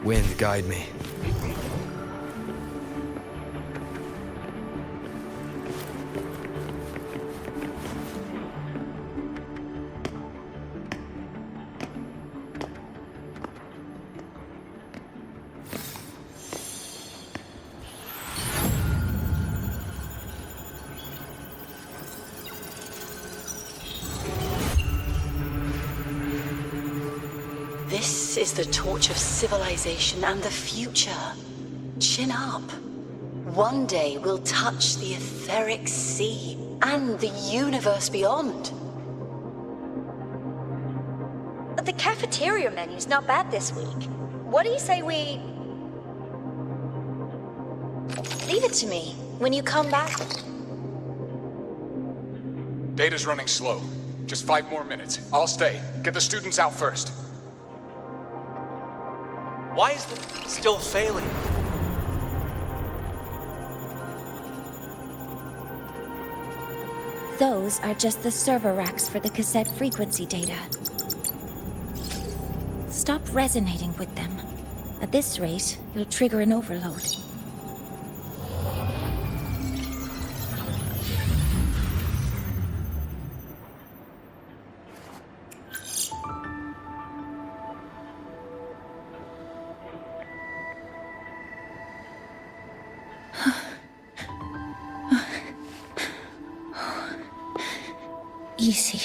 [SPEAKER 4] Wind, guide me.
[SPEAKER 16] This is the torch of civilization and the future. Chin up. One day we'll touch the etheric sea and the universe beyond.
[SPEAKER 7] The cafeteria menu's not bad this week. What do you say we... Leave it to me. When you come back...
[SPEAKER 17] Data's running slow. Just 5 more minutes. I'll stay. Get the students out first.
[SPEAKER 18] Why is it still failing?
[SPEAKER 3] Those are just the server racks for the cassette frequency data. Stop resonating with them. At this rate, you'll trigger an overload.
[SPEAKER 7] easy.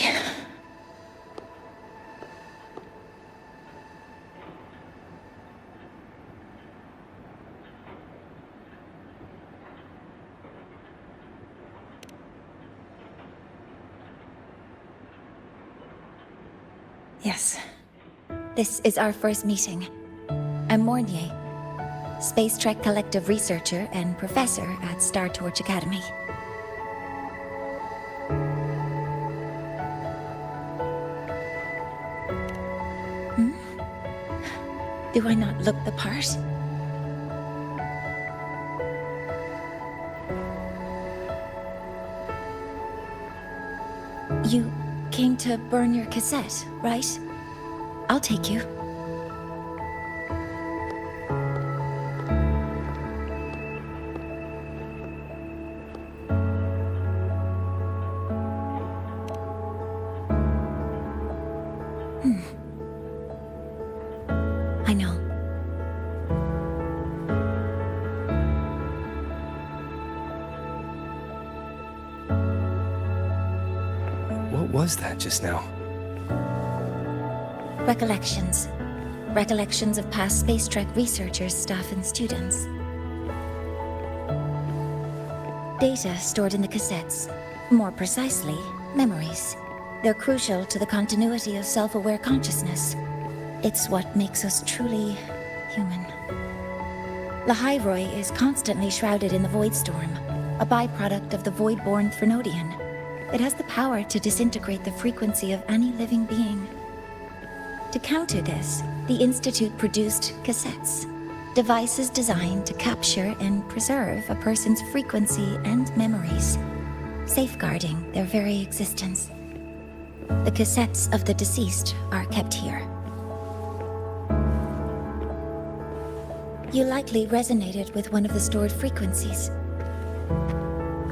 [SPEAKER 3] Yes. This is our first meeting. I'm Mornier, Space Trek Collective researcher and professor at Star Torch Academy. Do I not look the part? You came to burn your cassette, right? I'll take you. I know.
[SPEAKER 4] What was that just now?
[SPEAKER 3] Recollections. Recollections of past Space Trek researchers, staff, and students. Data stored in the cassettes. More precisely, memories. They're crucial to the continuity of self-aware consciousness. It's what makes us truly human. Lahairoi is constantly shrouded in the Void Storm, a byproduct of the Void-born Thrynodian. It has the power to disintegrate the frequency of any living being. To counter this, the Institute produced cassettes, devices designed to capture and preserve a person's frequency and memories, safeguarding their very existence. The cassettes of the deceased are kept here. You likely resonated with one of the stored frequencies.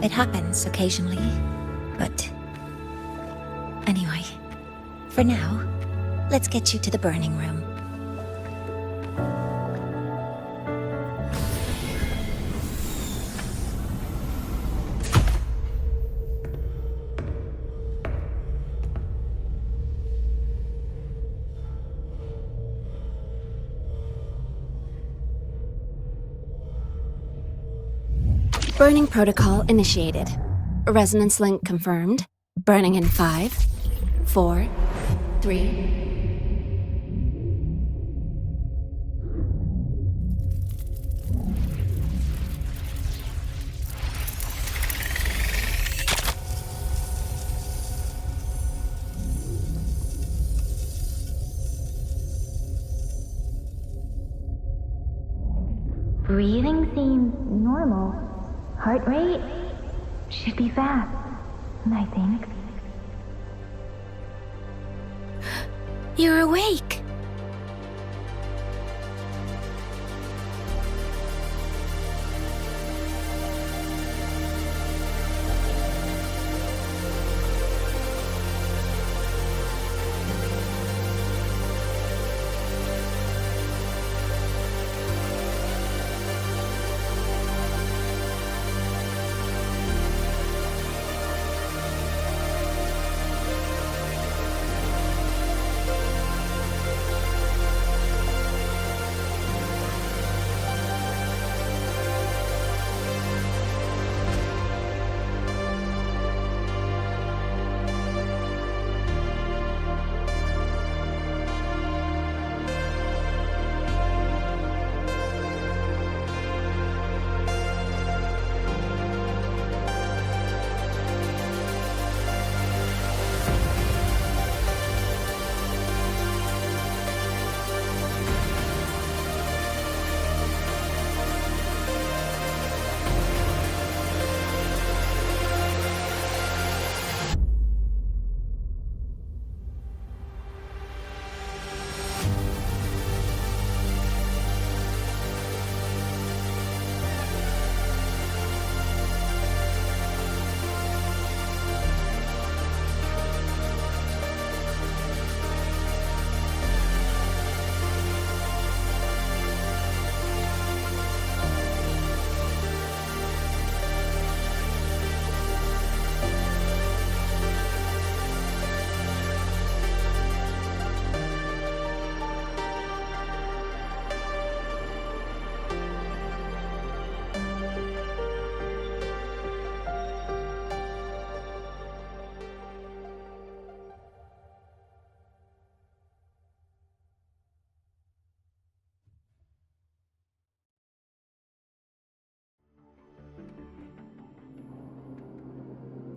[SPEAKER 3] It happens occasionally, but... Anyway, for now, let's get you to the burning room.
[SPEAKER 19] Burning protocol initiated. Resonance link confirmed. Burning in 5, 4, 3...
[SPEAKER 7] Breathing seems normal. Heart rate should be fast, I think.
[SPEAKER 19] You're awake!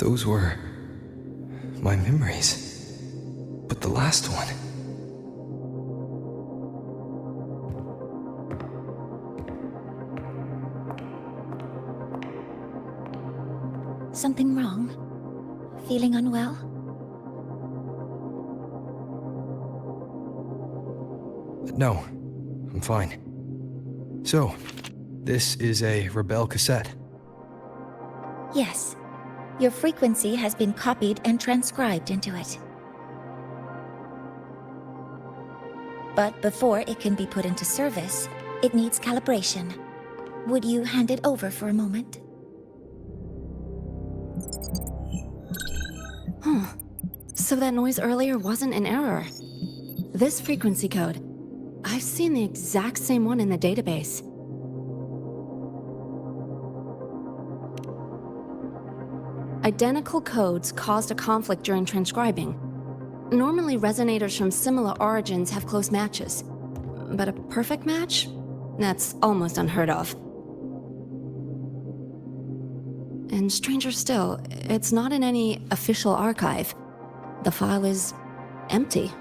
[SPEAKER 4] Those were my memories. But the last one...
[SPEAKER 7] Something wrong? Feeling unwell?
[SPEAKER 4] No, I'm fine. So, this is a Rebel cassette.
[SPEAKER 7] Yes. Your frequency has been copied and transcribed into it. But before it can be put into service, it needs calibration. Would you hand it over for a moment?
[SPEAKER 19] Huh. So that noise earlier wasn't an error. This frequency code, I've seen the exact same one in the database. Identical codes caused a conflict during transcribing. Normally, resonators from similar origins have close matches. But a perfect match? That's almost unheard of. And stranger still, it's not in any official archive. The file is empty.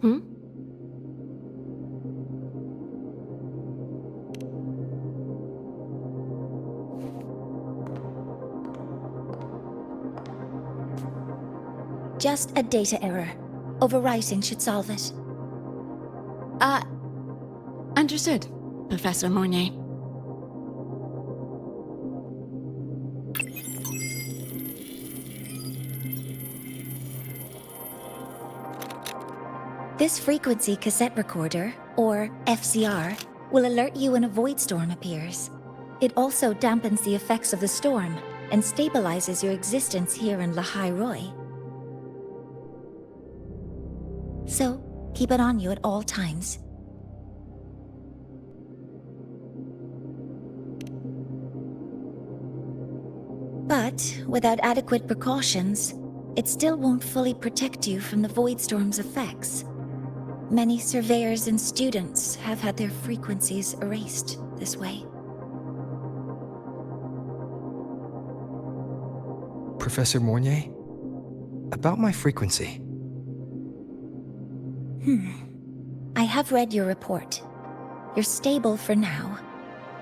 [SPEAKER 19] Hmm?
[SPEAKER 7] Just a data error. Overwriting should solve it.
[SPEAKER 19] Understood, Professor Mornay.
[SPEAKER 7] This frequency cassette recorder, or FCR, will alert you when a void storm appears. It also dampens the effects of the storm and stabilizes your existence here in Lahai Roy. So, keep it on you at all times. But, without adequate precautions, it still won't fully protect you from the void storm's effects. Many surveyors and students have had their frequencies erased this way.
[SPEAKER 4] Professor Mornay? About my frequency.
[SPEAKER 7] I have read your report. You're stable for now.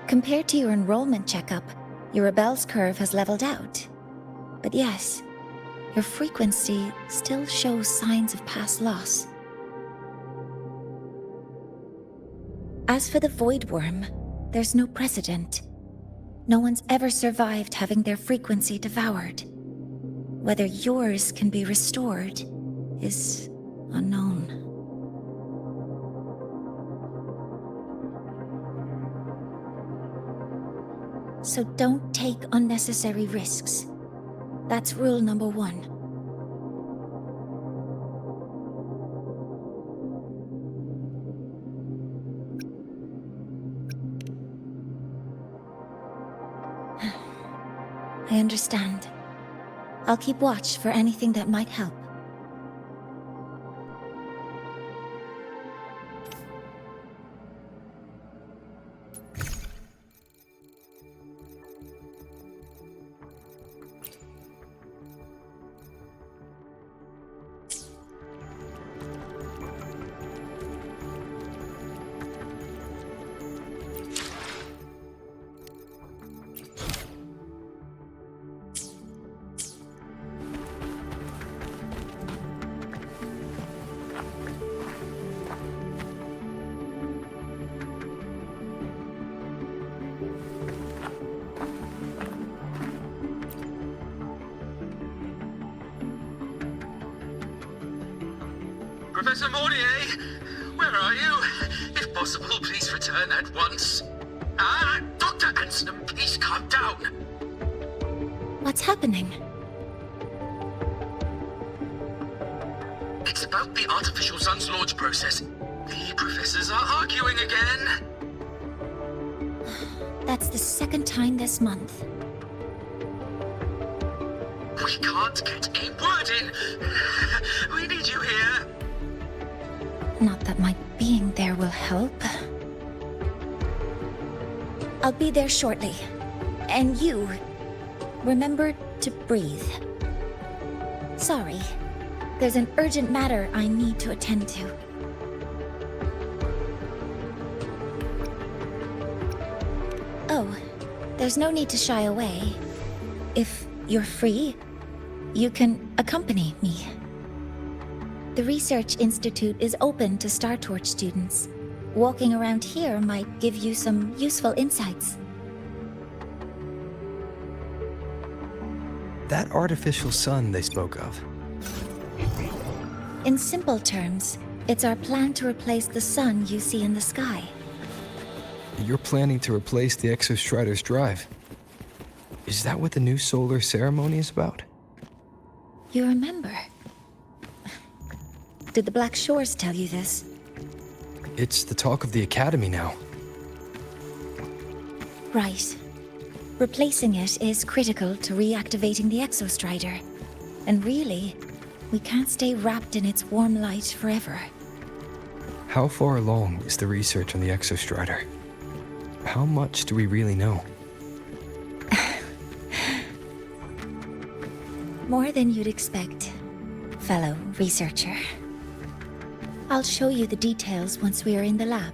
[SPEAKER 7] Compared to your enrollment checkup, your rebel's curve has leveled out. But yes, your frequency still shows signs of past loss. As for the Void Worm, there's no precedent. No one's ever survived having their frequency devoured. Whether yours can be restored is unknown. So don't take unnecessary risks. That's rule number 1. I understand. I'll keep watch for anything that might help.
[SPEAKER 20] Professor Mornier, where are you? If possible, please return at once. Dr. Anson, please calm down.
[SPEAKER 7] What's happening?
[SPEAKER 20] It's about the artificial sun's launch process. The professors are arguing again.
[SPEAKER 7] That's the second time this month.
[SPEAKER 20] We can't get a word in. We need you here.
[SPEAKER 7] Not that my being there will help. I'll be there shortly. And you, remember to breathe. Sorry, there's an urgent matter I need to attend to. Oh, there's no need to shy away. If you're free, you can accompany me. The Research Institute is open to Star Torch students. Walking around here might give you some useful insights.
[SPEAKER 4] That artificial sun they spoke of.
[SPEAKER 7] In simple terms, it's our plan to replace the sun you see in the sky.
[SPEAKER 4] You're planning to replace the Exostrider's drive. Is that what the new solar ceremony is about?
[SPEAKER 7] You remember? Did the Black Shores tell you this?
[SPEAKER 4] It's the talk of the Academy now.
[SPEAKER 7] Right. Replacing it is critical to reactivating the Exostrider. And really, we can't stay wrapped in its warm light forever.
[SPEAKER 4] How far along is the research on the Exostrider? How much do we really know?
[SPEAKER 7] More than you'd expect, fellow researcher. I'll show you the details once we are in the lab.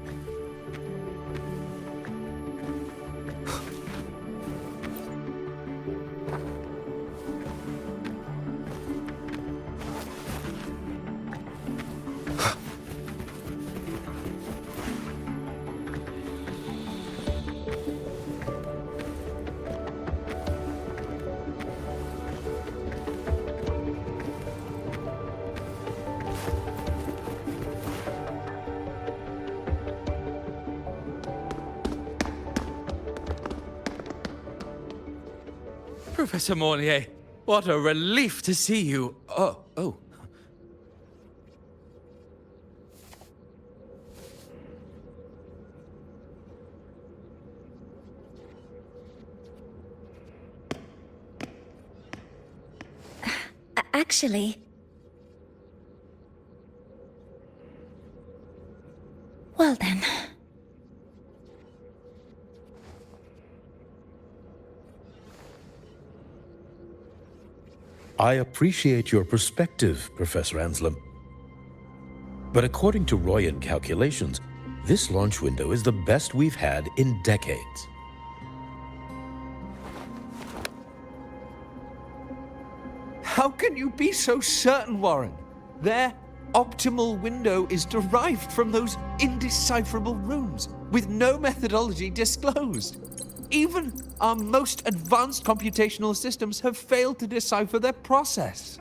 [SPEAKER 15] Professor Mornier, what a relief to see you. Oh.
[SPEAKER 7] Actually... Well then...
[SPEAKER 11] I appreciate your perspective, Professor Anselm. But according to Royan calculations, this launch window is the best we've had in decades.
[SPEAKER 13] How can you be so certain, Warren? Their optimal window is derived from those indecipherable runes, with no methodology disclosed. Even our most advanced computational systems have failed to decipher their process.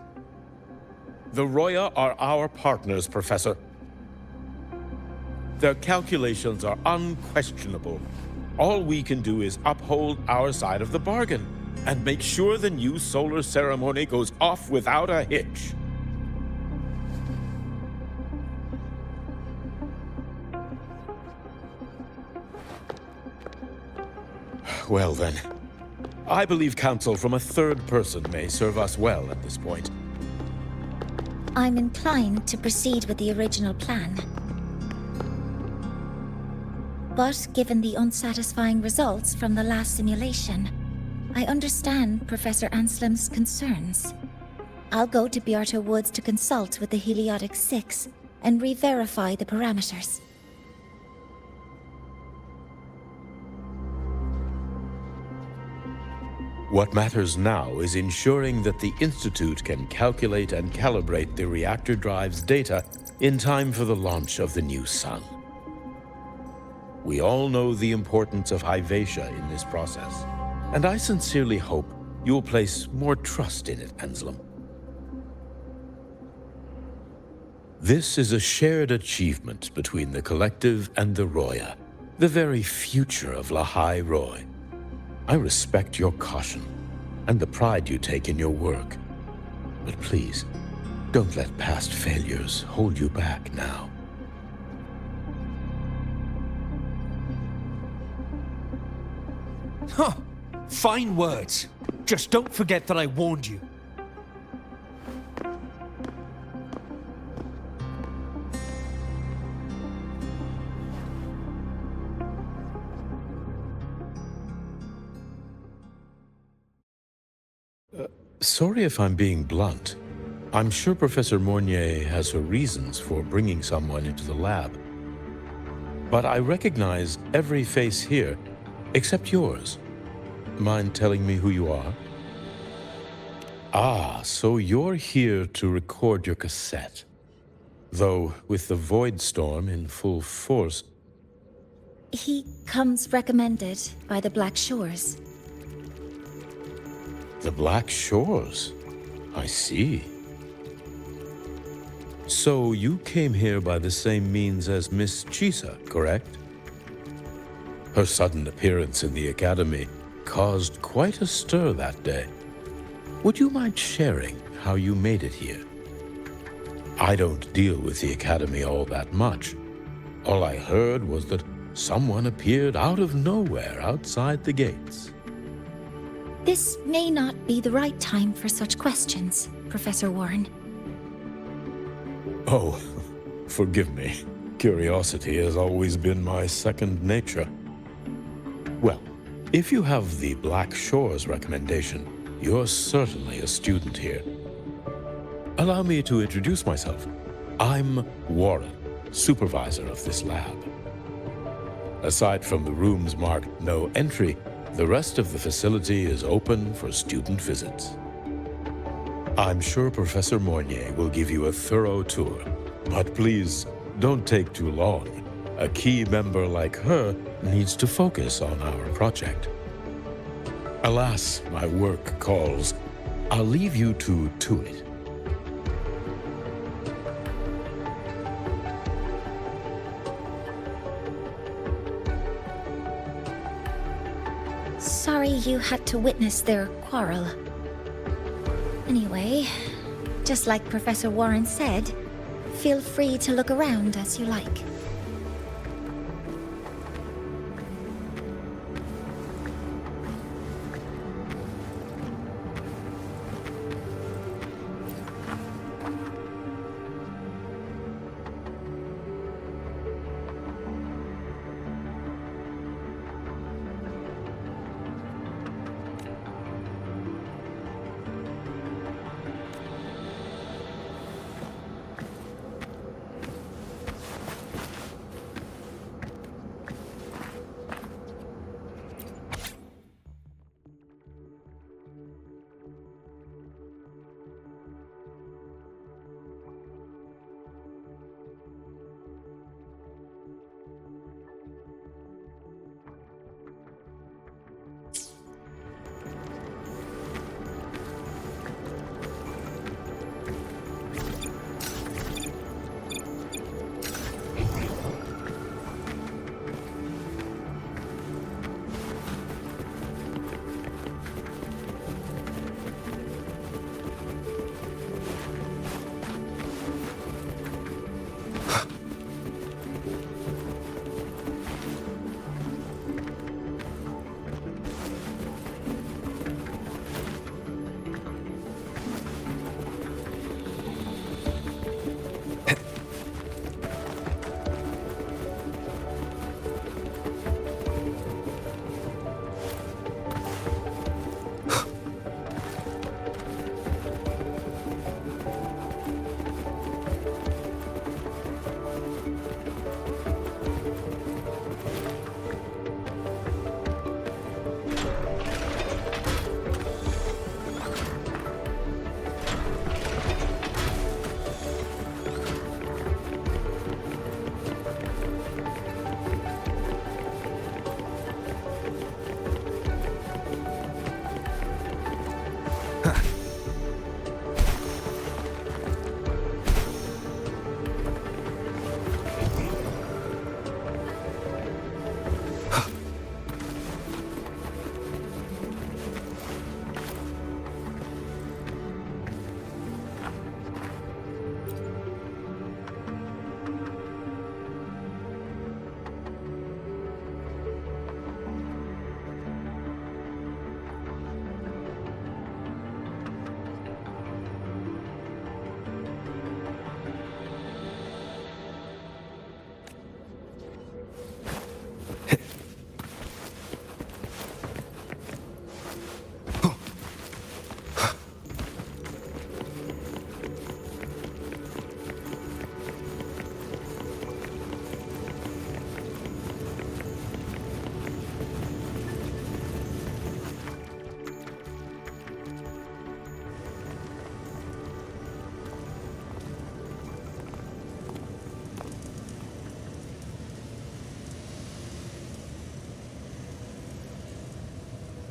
[SPEAKER 11] The Roya are our partners, Professor. Their calculations are unquestionable. All we can do is uphold our side of the bargain and make sure the new solar ceremony goes off without a hitch. Well then, I believe counsel from a third person may serve us well at this point.
[SPEAKER 7] I'm inclined to proceed with the original plan. But given the unsatisfying results from the last simulation, I understand Professor Anselm's concerns. I'll go to Beata Woods to consult with the Heliotic 6 and re-verify the parameters.
[SPEAKER 11] What matters now is ensuring that the Institute can calculate and calibrate the reactor drive's data in time for the launch of the new sun. We all know the importance of Hyvatia in this process, and I sincerely hope you'll place more trust in it, Anselm. This is a shared achievement between the Collective and the Roya, the very future of Lahai Roy. I respect your caution and the pride you take in your work. But please, don't let past failures hold you back now.
[SPEAKER 13] Huh. Fine words. Just don't forget that I warned you.
[SPEAKER 21] Sorry if I'm being blunt. I'm sure Professor Mornier has her reasons for bringing someone into the lab. But I recognize every face here, except yours. Mind telling me who you are? Ah, so you're here to record your cassette. Though, with the Void Storm in full force...
[SPEAKER 3] He comes recommended by the Black Shores.
[SPEAKER 21] The Black Shores? I see. So you came here by the same means as Miss Chisa, correct? Her sudden appearance in the Academy caused quite a stir that day. Would you mind sharing how you made it here? I don't deal with the Academy all that much. All I heard was that someone appeared out of nowhere outside the gates.
[SPEAKER 3] This may not be the right time for such questions, Professor Warren.
[SPEAKER 21] Oh, forgive me. Curiosity has always been my second nature. Well, if you have the Black Shores recommendation, you're certainly a student here. Allow me to introduce myself. I'm Warren, supervisor of this lab. Aside from the rooms marked no entry, the rest of the facility is open for student visits. I'm sure Professor Mornier will give you a thorough tour, but please don't take too long. A key member like her needs to focus on our project. Alas, my work calls. I'll leave you two to it.
[SPEAKER 3] Sorry you had to witness their quarrel. Anyway, just like Professor Warren said, feel free to look around as you like.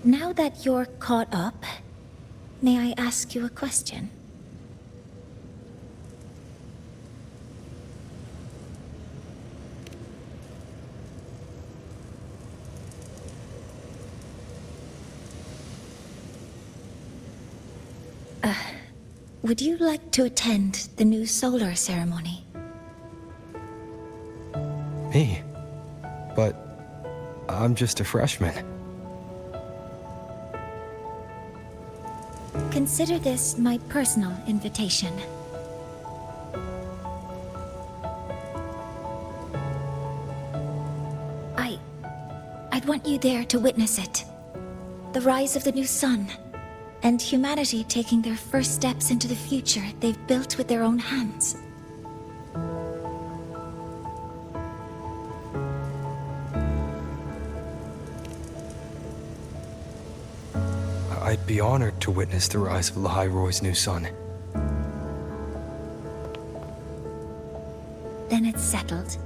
[SPEAKER 7] Now that you're caught up, may I ask you a question? Would you like to attend the new solar ceremony?
[SPEAKER 4] Me? But I'm just a freshman.
[SPEAKER 7] Consider this my personal invitation. I'd want you there to witness it. The rise of the new sun, and humanity taking their first steps into the future they've built with their own hands.
[SPEAKER 4] I'd be honored to witness the rise of Lahai Roy's new sun.
[SPEAKER 7] Then it's settled.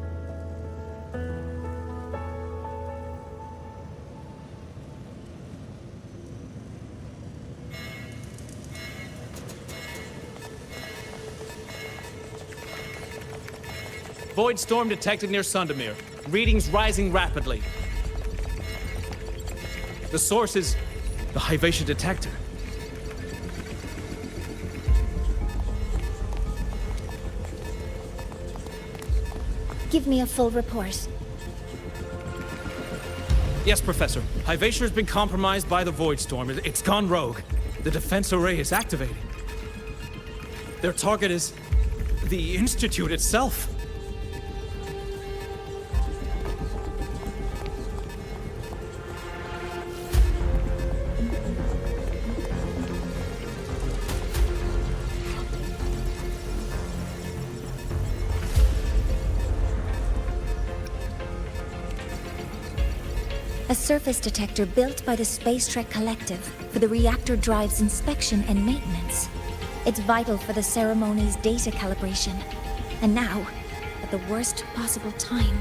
[SPEAKER 2] Void storm detected near Sundamir. Readings rising rapidly. The source is the Hyvatia detector.
[SPEAKER 7] Give me a full report.
[SPEAKER 2] Yes, Professor. Hyvatia has been compromised by the Void Storm. It's gone rogue. The defense array is activating. Their target is the Institute itself.
[SPEAKER 7] A surface detector built by the Space Trek Collective for the reactor drive's inspection and maintenance. It's vital for the ceremony's data calibration. And now, at the worst possible time.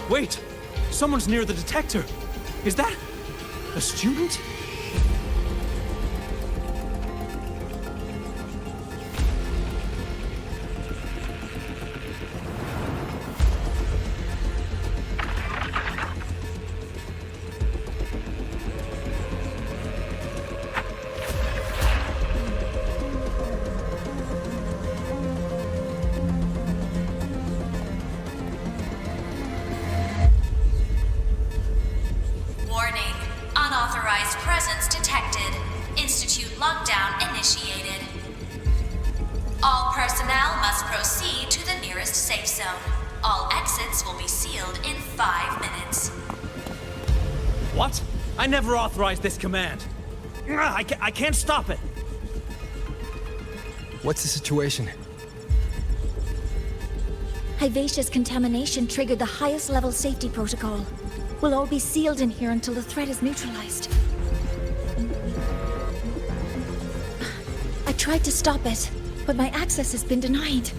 [SPEAKER 2] Wait! Someone's near the detector! Is that a student?
[SPEAKER 14] All personnel must proceed to the nearest safe zone. All exits will be sealed in 5 minutes.
[SPEAKER 2] What? I never authorized this command. I can't stop it.
[SPEAKER 4] What's the situation?
[SPEAKER 7] Hyvatia's contamination triggered the highest level safety protocol. We'll all be sealed in here until the threat is neutralized. I tried to stop it, but my access has been denied.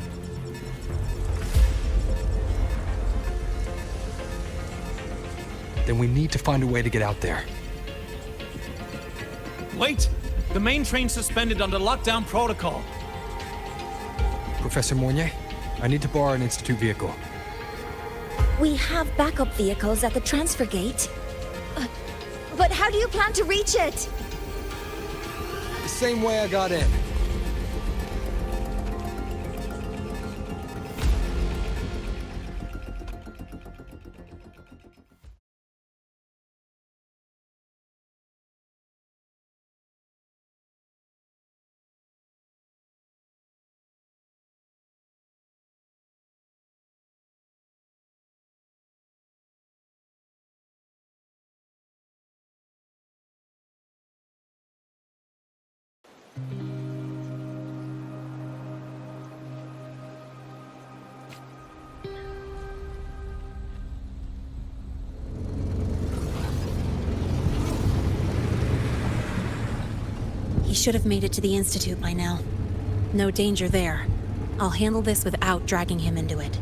[SPEAKER 4] Then we need to find a way to get out there.
[SPEAKER 2] Wait! The main train's suspended under lockdown protocol.
[SPEAKER 4] Professor Mornier, I need to borrow an Institute vehicle.
[SPEAKER 7] We have backup vehicles at the transfer gate. But how do you plan to reach it?
[SPEAKER 4] The same way I got in.
[SPEAKER 6] He should have made it to the Institute by now. No danger there. I'll handle this without dragging him into it.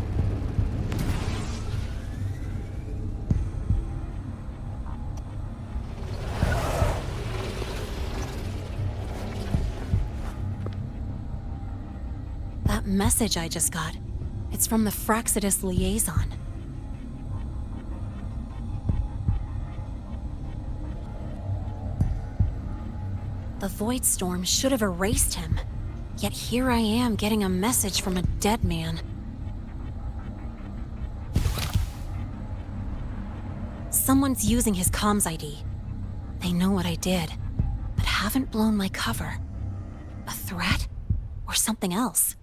[SPEAKER 6] That message I just got, it's from the Frostlands liaison. The Void Storm should have erased him. Yet here I am getting a message from a dead man. Someone's using his comms ID. They know what I did, but haven't blown my cover. A threat? Or something else?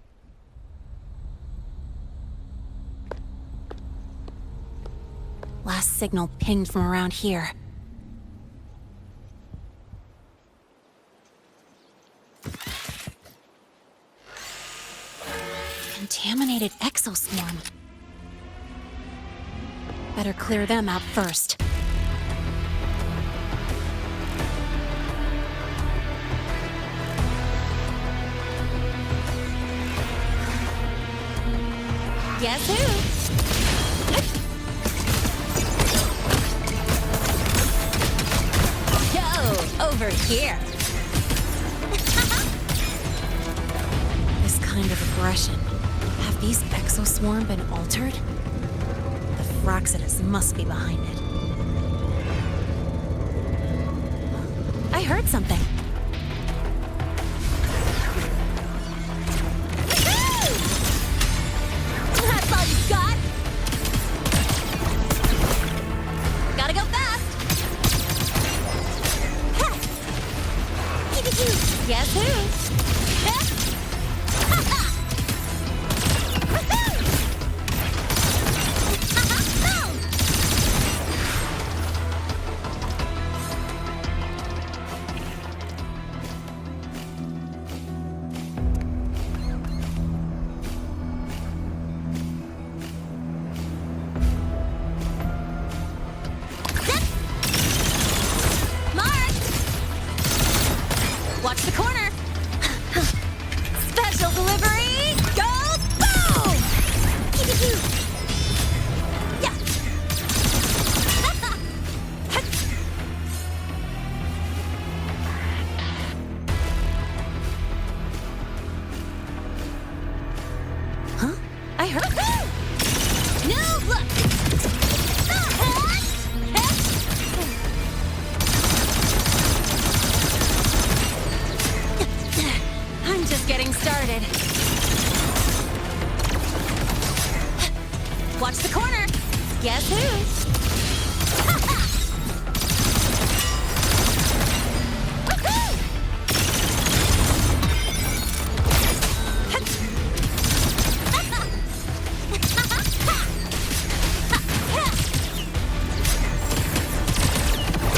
[SPEAKER 6] Last signal pinged from around here. Contaminated exoswarm. Better clear them out first. Guess who? Yo, over here. This kind of aggression. Have these exoswarm been altered? The Frostlands must be behind it. I heard something. That's all you got? Gotta go fast! Guess who? Watch the corner! Special delivery! Go boom! Yeah! Huh? I heard... No, look! I'm just getting started. Watch the corner. Guess who?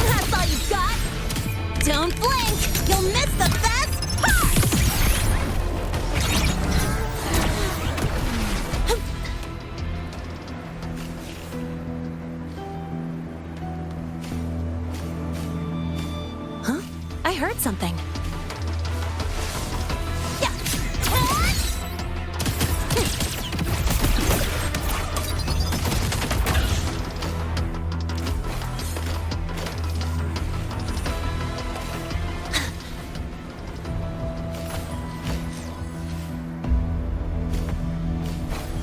[SPEAKER 6] That's all you got? Don't blink! You'll miss the best part! Huh? I heard something. Yeah.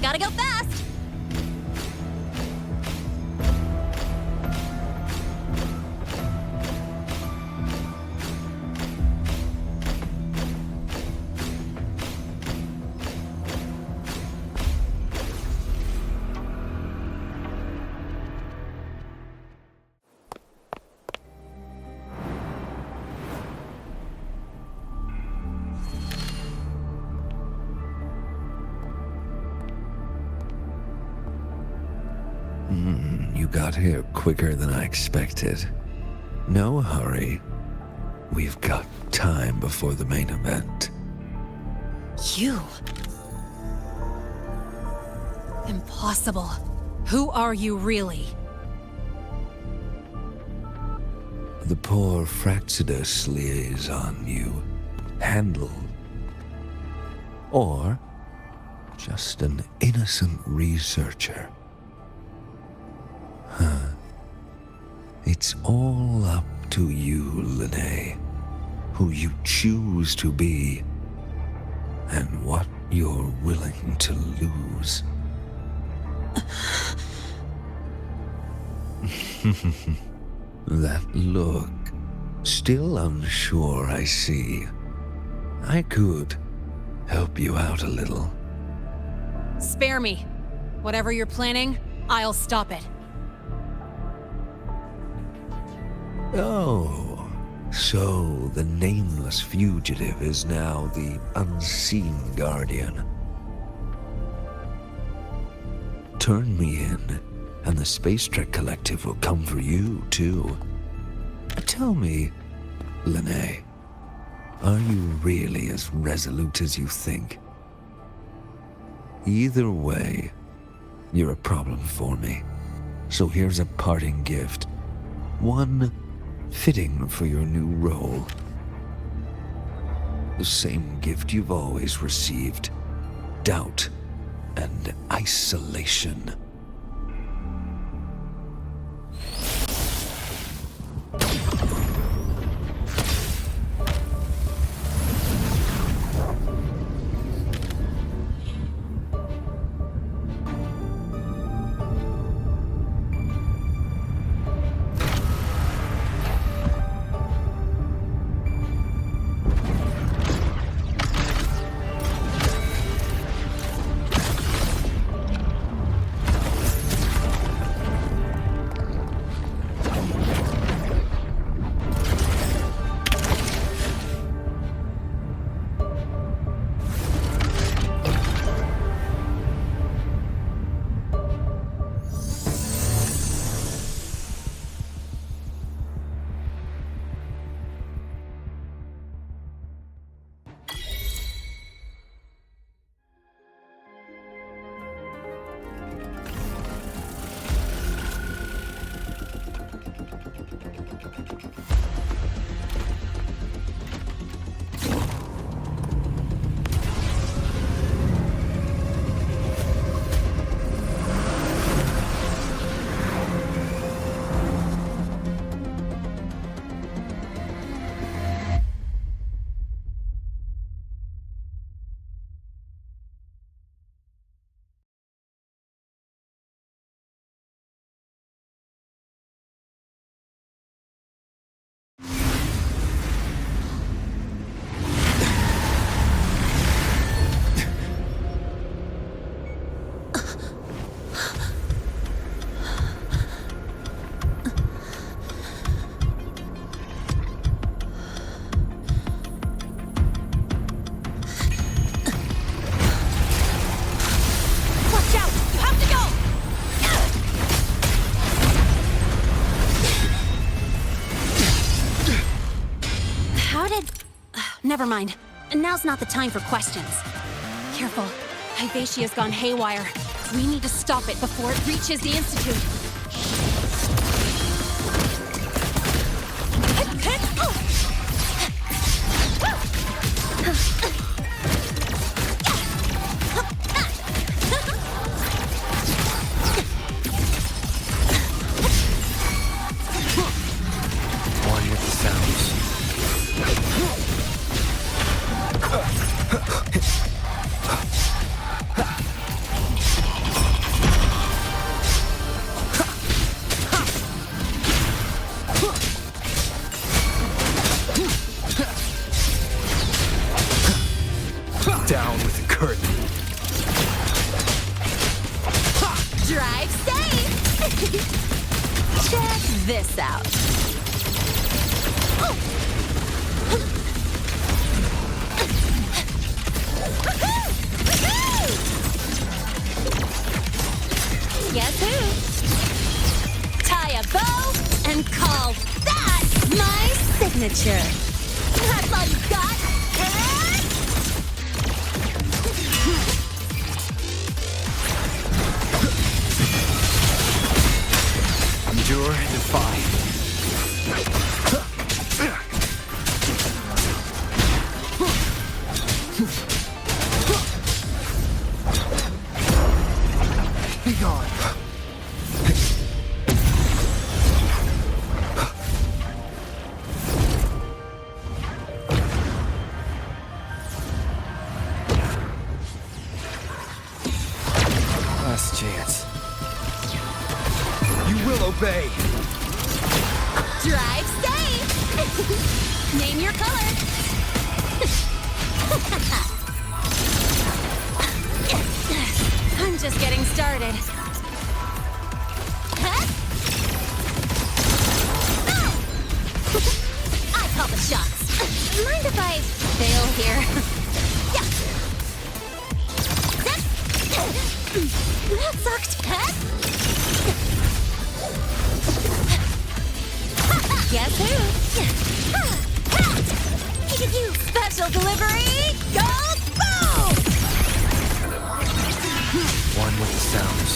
[SPEAKER 6] Gotta go fast!
[SPEAKER 11] You got here quicker than I expected. No hurry. We've got time before the main event.
[SPEAKER 6] You? Impossible. Who are you really?
[SPEAKER 11] The poor Frostlands liaison you handle. Or just an innocent researcher. Huh. It's all up to you, Lene, who you choose to be, and what You're willing to lose. That look. Still unsure, I see. I could help you out a little.
[SPEAKER 6] Spare me. Whatever you're planning, I'll stop it.
[SPEAKER 11] Oh, so the nameless fugitive is now the unseen guardian. Turn me in, and the Space Trek Collective will come for you, too. Tell me, Lene, are you really as resolute as you think? Either way, you're a problem for me. So here's a parting gift. One fitting for your new role. The same gift you've always received. Doubt and isolation.
[SPEAKER 6] Never mind. Now's not the time for questions. Careful. Hyvatia's gone haywire. We need to stop it before it reaches the Institute.
[SPEAKER 1] One with the sounds. Down with the curtain.
[SPEAKER 6] Drive safe! Check this out. Guess who? Tie a bow and call that my signature. That's all you got?
[SPEAKER 1] Endure and defy. Be gone. last chance. You will obey.
[SPEAKER 6] Drive safe! Name your color. I'm just getting started.
[SPEAKER 9] I call the shots.
[SPEAKER 6] Mind if I fail here? That sucked. Guess who? Special delivery! Go boom!
[SPEAKER 1] One with the sounds.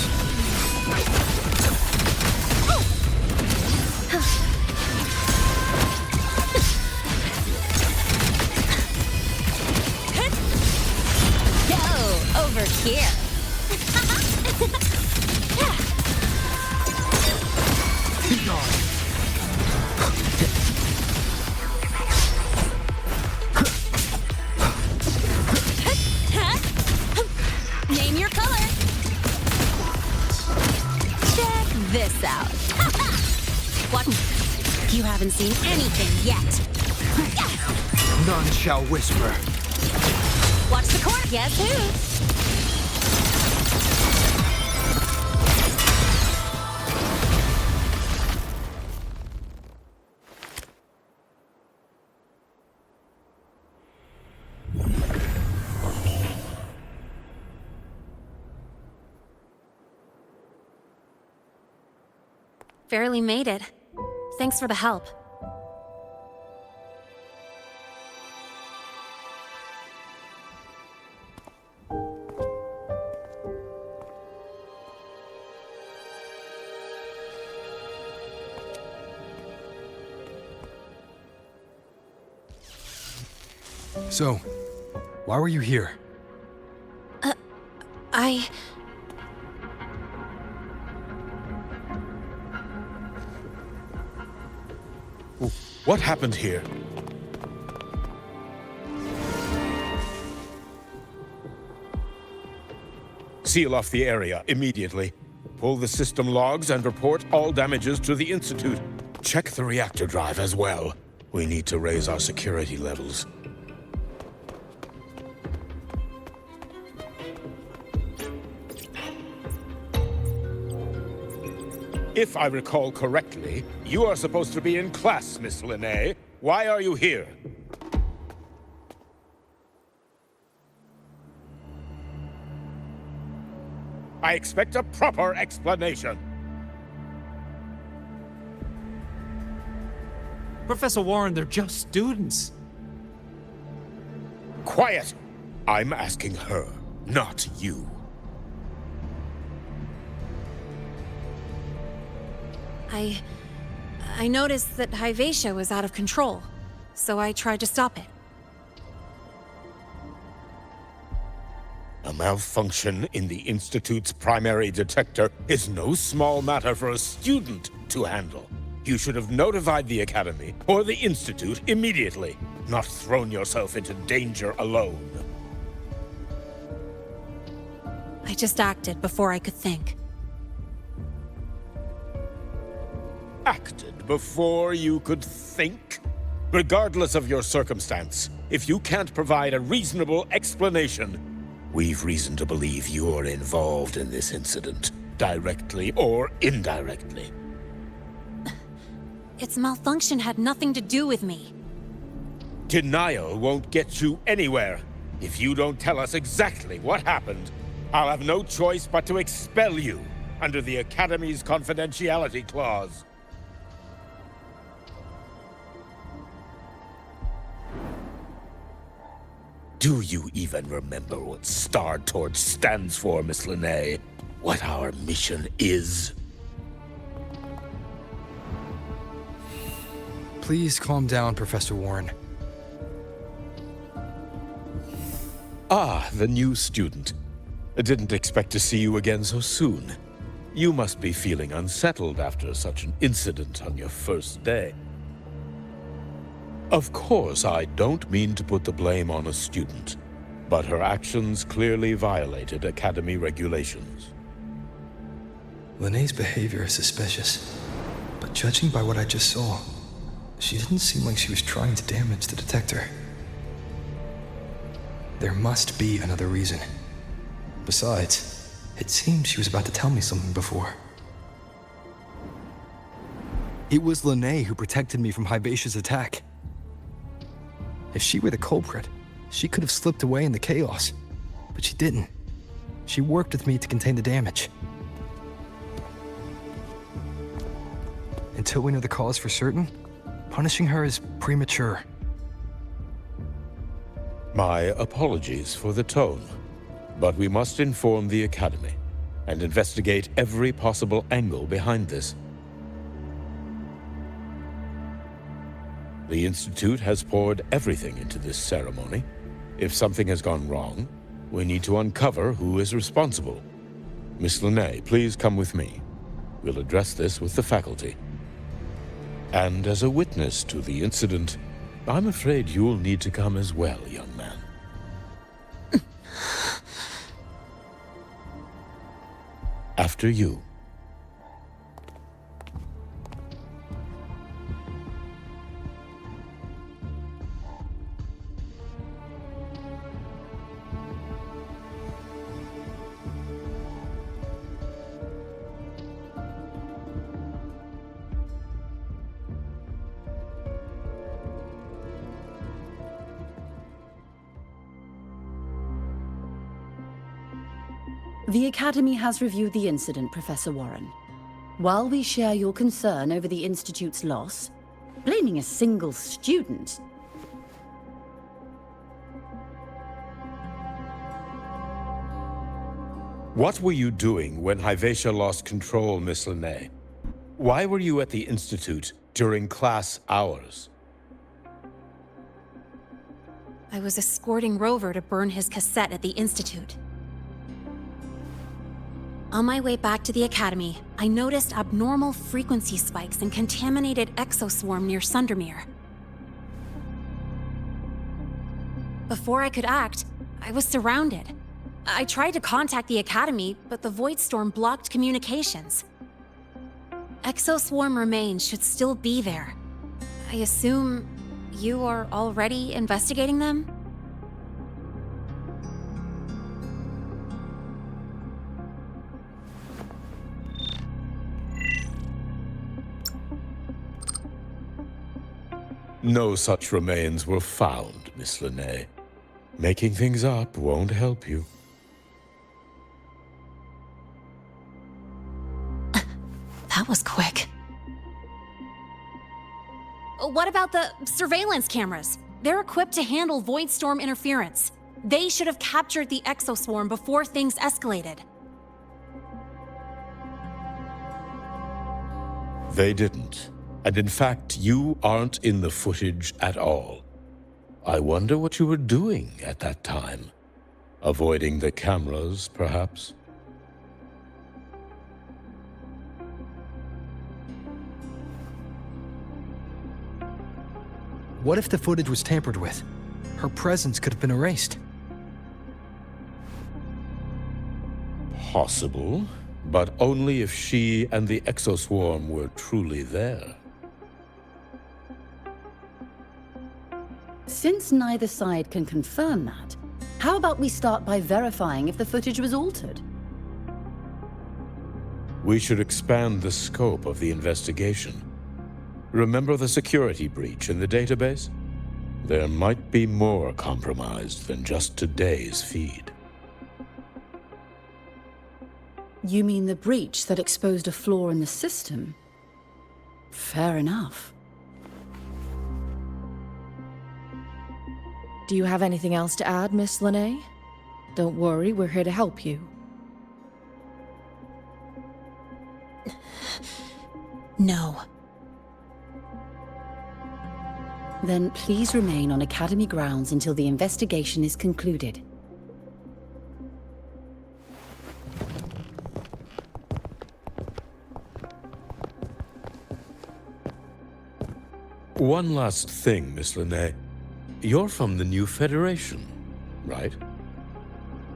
[SPEAKER 6] Go over here.
[SPEAKER 1] Be gone.
[SPEAKER 6] Name your color. Check this out. What? You haven't seen anything yet.
[SPEAKER 1] None shall whisper.
[SPEAKER 6] Watch the corner. Guess who? Barely made it. Thanks for the help.
[SPEAKER 4] So, why were you here?
[SPEAKER 21] What happened here? Seal off the area immediately. Pull the system logs and report all damages to the Institute. Check the reactor drive as well. We need to raise our security levels. If I recall correctly, you are supposed to be in class, Miss Linnae. Why are you here? I expect a proper explanation.
[SPEAKER 2] Professor Warren, they're just students.
[SPEAKER 21] Quiet! I'm asking her, not you.
[SPEAKER 6] I noticed that Hyvatia was out of control, so I tried to stop it.
[SPEAKER 21] A malfunction in the Institute's primary detector is no small matter for a student to handle. You should have notified the Academy or the Institute immediately, not thrown yourself into danger alone.
[SPEAKER 6] I just acted before I could think.
[SPEAKER 21] Acted before you could think? Regardless of your circumstance, if you can't provide a reasonable explanation, we've reason to believe you're involved in this incident, directly or indirectly.
[SPEAKER 6] Its malfunction had nothing to do with me.
[SPEAKER 21] Denial won't get you anywhere. If you don't tell us exactly what happened, I'll have no choice but to expel you under the Academy's confidentiality clause. Do you even remember what Star Torch stands for, Miss Linnae? What our mission is?
[SPEAKER 4] Please calm down, Professor Warren.
[SPEAKER 21] Ah, the new student. I didn't expect to see you again so soon. You must be feeling unsettled after such an incident on your first day. Of course, I don't mean to put the blame on a student, but her actions clearly violated Academy regulations.
[SPEAKER 4] Lene's behavior is suspicious, but judging by what I just saw, she didn't seem like she was trying to damage the detector. There must be another reason. Besides, it seemed she was about to tell me something before. It was Lene who protected me from Hivacia's attack. If she were the culprit, she could have slipped away in the chaos, but she didn't. She worked with me to contain the damage. Until we know the cause for certain, punishing her is premature.
[SPEAKER 21] My apologies for the tone, but we must inform the Academy and investigate every possible angle behind this. The Institute has poured everything into this ceremony. If something has gone wrong, we need to uncover who is responsible. Miss Lene, please come with me. We'll address this with the faculty. And as a witness to the incident, I'm afraid you'll need to come as well, young man. After you.
[SPEAKER 8] The Academy has reviewed the incident, Professor Warren. While we share your concern over the Institute's loss, blaming a single student...
[SPEAKER 21] What were you doing when Hivacia lost control, Miss Lene? Why were you at the Institute during class hours?
[SPEAKER 6] I was escorting Rover to burn his cassette at the Institute. On my way back to the Academy, I noticed abnormal frequency spikes and contaminated exoswarm near Sundermere. Before I could act, I was surrounded. I tried to contact the Academy, but the Void Storm blocked communications. Exoswarm remains should still be there. I assume you are already investigating them?
[SPEAKER 21] No such remains were found, Miss Lene. Making things up won't help you.
[SPEAKER 6] That was quick. What about the surveillance cameras? They're equipped to handle Void Storm interference. They should have captured the exoswarm before things escalated.
[SPEAKER 21] They didn't. And in fact, you aren't in the footage at all. I wonder what you were doing at that time. Avoiding the cameras, perhaps?
[SPEAKER 4] What if the footage was tampered with? Her presence could have been erased.
[SPEAKER 21] Possible, but only if she and the exoswarm were truly there.
[SPEAKER 8] Since neither side can confirm that, how about we start by verifying if the footage was altered?
[SPEAKER 21] We should expand the scope of the investigation. Remember the security breach in the database? There might be more compromised than just today's feed.
[SPEAKER 8] You mean the breach that exposed a flaw in the system? Fair enough.
[SPEAKER 12] Do you have anything else to add, Miss Lene? Don't worry, we're here to help you.
[SPEAKER 6] No.
[SPEAKER 8] Then please remain on Academy grounds until the investigation is concluded.
[SPEAKER 21] One last thing, Miss Lene. You're from the new Federation, right?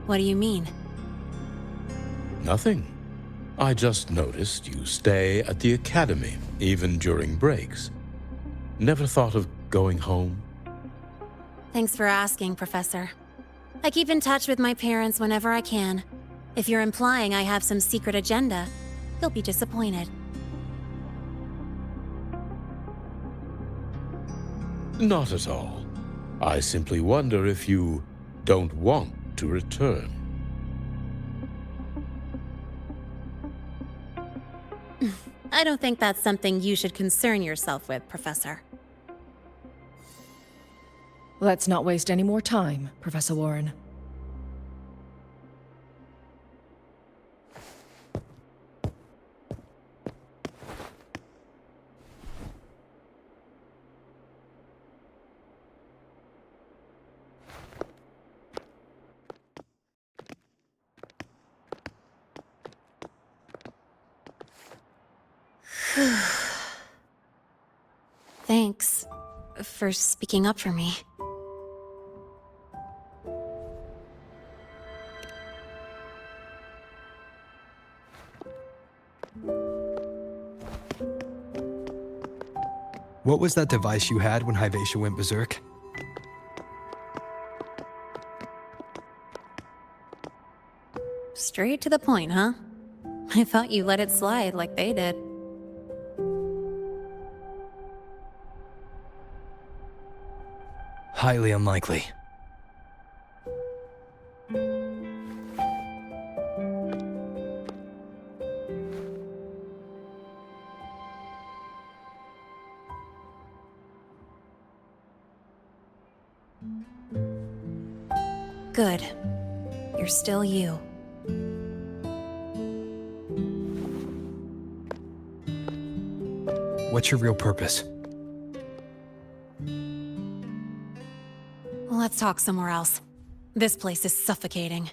[SPEAKER 6] What do you mean?
[SPEAKER 21] Nothing. I just noticed you stay at the academy, even during breaks. Never thought of going home?
[SPEAKER 6] Thanks for asking, Professor. I keep in touch with my parents whenever I can. If you're implying I have some secret agenda, you'll be disappointed.
[SPEAKER 21] Not at all. I simply wonder if you don't want to return.
[SPEAKER 6] I don't think that's something you should concern yourself with, Professor.
[SPEAKER 12] Let's not waste any more time, Professor Warren.
[SPEAKER 6] Thanks for speaking up for me.
[SPEAKER 4] What was that device you had when Hyvatia went berserk?
[SPEAKER 6] Straight to the point, huh? I thought you let it slide like they did.
[SPEAKER 4] Highly unlikely.
[SPEAKER 6] Good. You're still you.
[SPEAKER 4] What's your real purpose?
[SPEAKER 6] Let's talk somewhere else. This place is suffocating.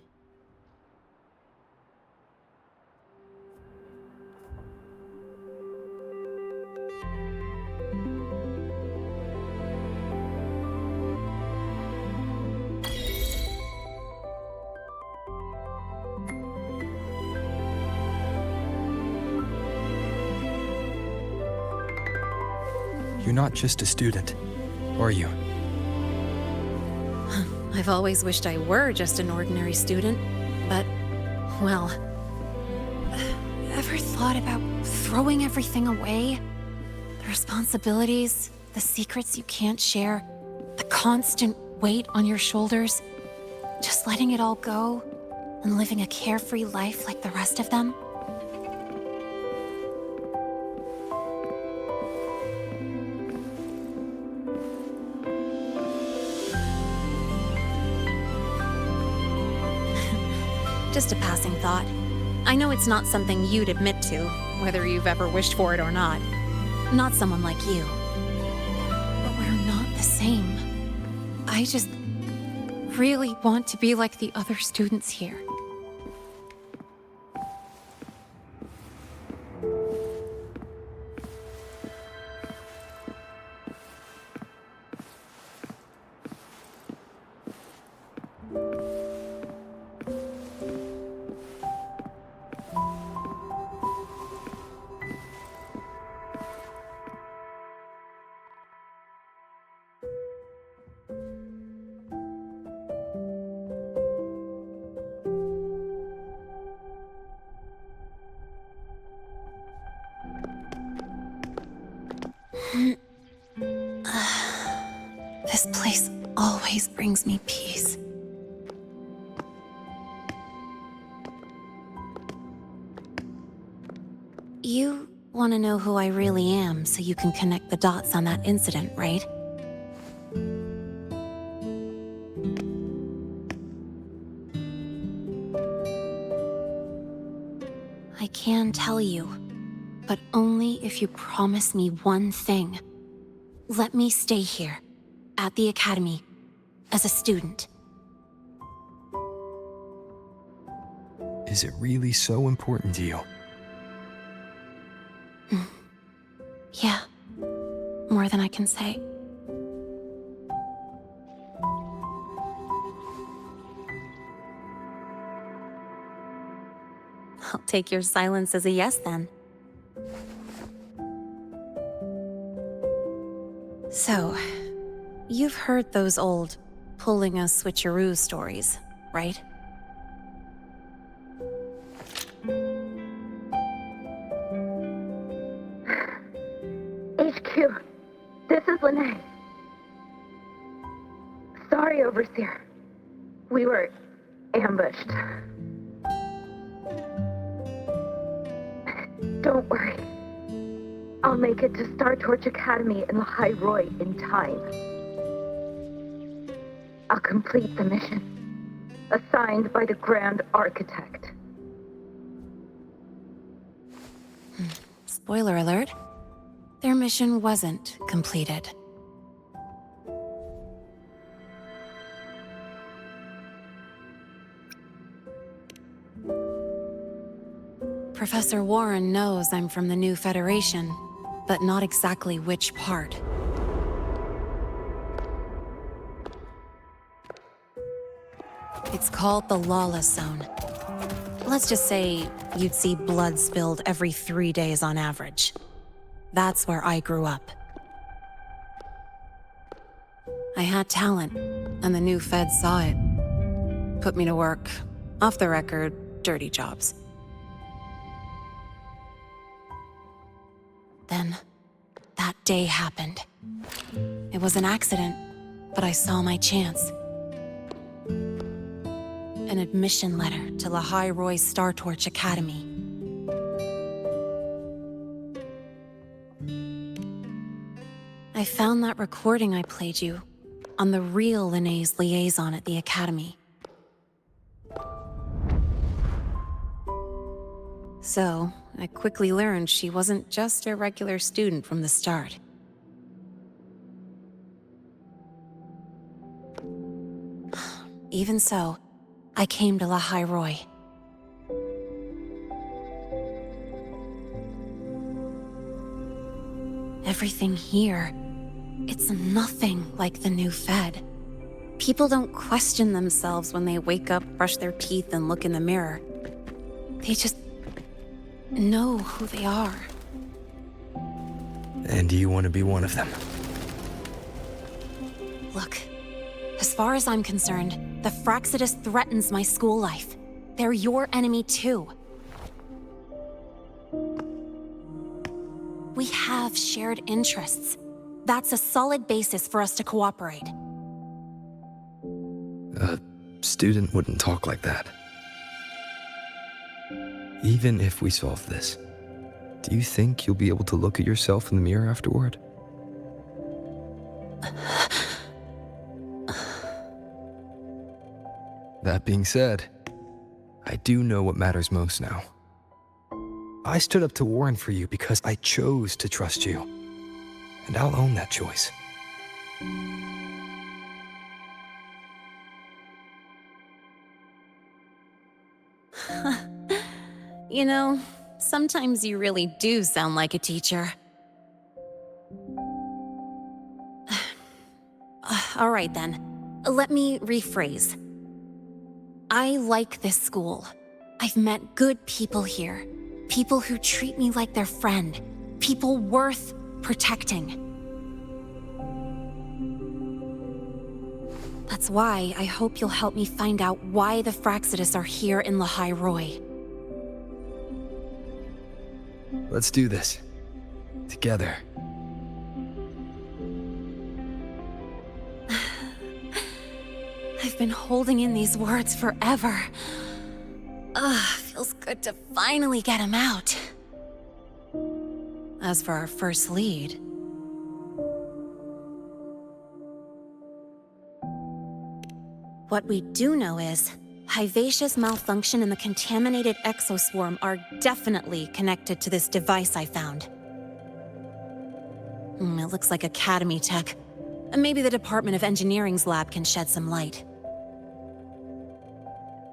[SPEAKER 4] You're not just a student, are you?
[SPEAKER 6] I've always wished I were just an ordinary student, but, well... Ever thought about throwing everything away? The responsibilities, the secrets you can't share, the constant weight on your shoulders? Just letting it all go and living a carefree life like the rest of them? Just a passing thought. I know it's not something you'd admit to, whether you've ever wished for it or not. Not someone like you. But we're not the same. I just really want to be like the other students here. This place always brings me peace. You want to know who I really am so you can connect the dots on that incident, right? I can tell you, but only if you promise me one thing. Let me stay here, at the academy, as a student.
[SPEAKER 4] Is it really so important to you?
[SPEAKER 6] Yeah, more than I can say. I'll take your silence as a yes then. So, you've heard those old pulling a switcheroo stories, right?
[SPEAKER 10] HQ, this is Lene. Sorry, Overseer. We were ambushed. Don't worry. I'll make it to Star Torch Academy in Lahai Roy in time. I'll complete the mission, assigned by the Grand Architect.
[SPEAKER 6] Spoiler alert. Their mission wasn't completed. Professor Warren knows I'm from the new Federation, but not exactly which part. It's called the Lawless Zone. Let's just say you'd see blood spilled every 3 days on average. That's where I grew up. I had talent, and the new feds saw it. Put me to work, off the record, dirty jobs. Then, that day happened. It was an accident, but I saw my chance. An admission letter to Lahai Roy Star Torch Academy. I found that recording I played you on the real Lene's liaison at the Academy. So, I quickly learned she wasn't just a regular student from the start. Even so, I came to Lahai Roy. Everything here, it's nothing like the new Fed. People don't question themselves when they wake up, brush their teeth, and look in the mirror. They just know who they are.
[SPEAKER 4] And you want to be one of them?
[SPEAKER 6] Look, as far as I'm concerned, the Frostlands threatens my school life. They're your enemy too. We have shared interests. That's a solid basis for us to cooperate.
[SPEAKER 4] A student wouldn't talk like that. Even if we solve this, do you think you'll be able to look at yourself in the mirror afterward? That being said, I do know what matters most now. I stood up to Warren for you because I chose to trust you, and I'll own that choice.
[SPEAKER 6] You know, sometimes you really do sound like a teacher. All right then, let me rephrase. I like this school. I've met good people here. People who treat me like their friend. People worth protecting. That's why I hope you'll help me find out why the Frostlands are here in Lahai Roy.
[SPEAKER 4] Let's do this. Together.
[SPEAKER 6] I've been holding in these words forever. Feels good to finally get them out. As for our first lead... What we do know is, Hyvatia's malfunction and the contaminated exoswarm are definitely connected to this device I found. It looks like Academy tech. Maybe the Department of Engineering's lab can shed some light.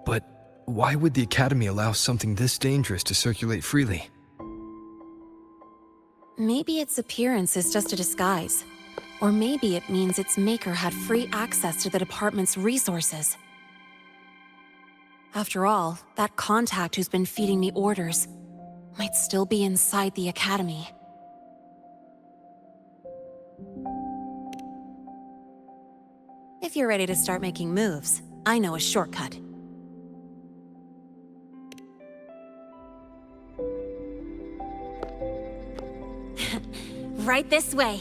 [SPEAKER 4] But why would the Academy allow something this dangerous to circulate freely?
[SPEAKER 6] Maybe its appearance is just a disguise. Or maybe it means its maker had free access to the department's resources. After all, that contact who's been feeding me orders might still be inside the Academy. If you're ready to start making moves, I know a shortcut. Right this way.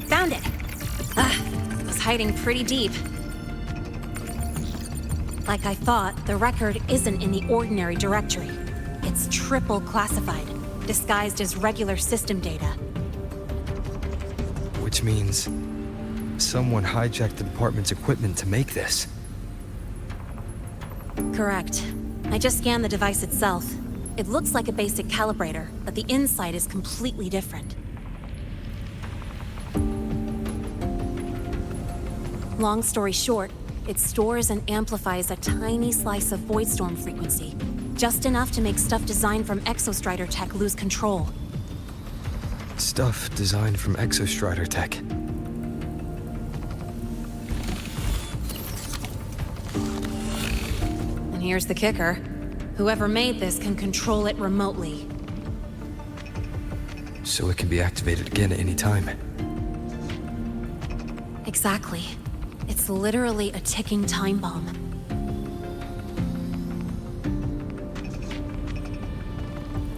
[SPEAKER 6] Found it! It was hiding pretty deep. Like I thought, the record isn't in the ordinary directory. It's triple classified, disguised as regular system data.
[SPEAKER 4] Which means someone hijacked the department's equipment to make this.
[SPEAKER 6] Correct. I just scanned the device itself. It looks like a basic calibrator, but the inside is completely different. Long story short, it stores and amplifies a tiny slice of Voidstorm frequency, just enough to make stuff designed from Exostrider tech lose control.
[SPEAKER 4] Stuff designed from Exostrider tech.
[SPEAKER 6] And here's the kicker. Whoever made this can control it remotely.
[SPEAKER 4] So it can be activated again at any time.
[SPEAKER 6] Exactly. It's literally a ticking time bomb.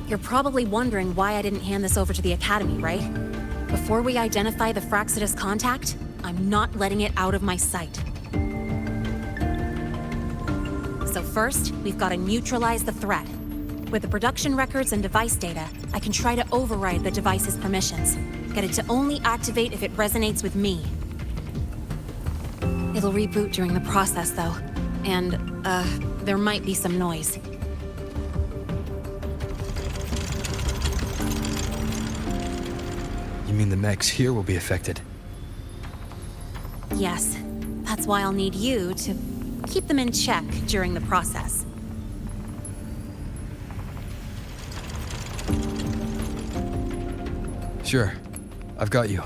[SPEAKER 6] You're probably wondering why I didn't hand this over to the Academy, right? Before we identify the Frostlands contact, I'm not letting it out of my sight. So first, we've got to neutralize the threat. With the production records and device data, I can try to override the device's permissions. Get it to only activate if it resonates with me. It'll reboot during the process, though. And, there might be some noise.
[SPEAKER 4] You mean the mechs here will be affected?
[SPEAKER 6] Yes. That's why I'll need you to keep them in check during the process.
[SPEAKER 4] Sure. I've got you.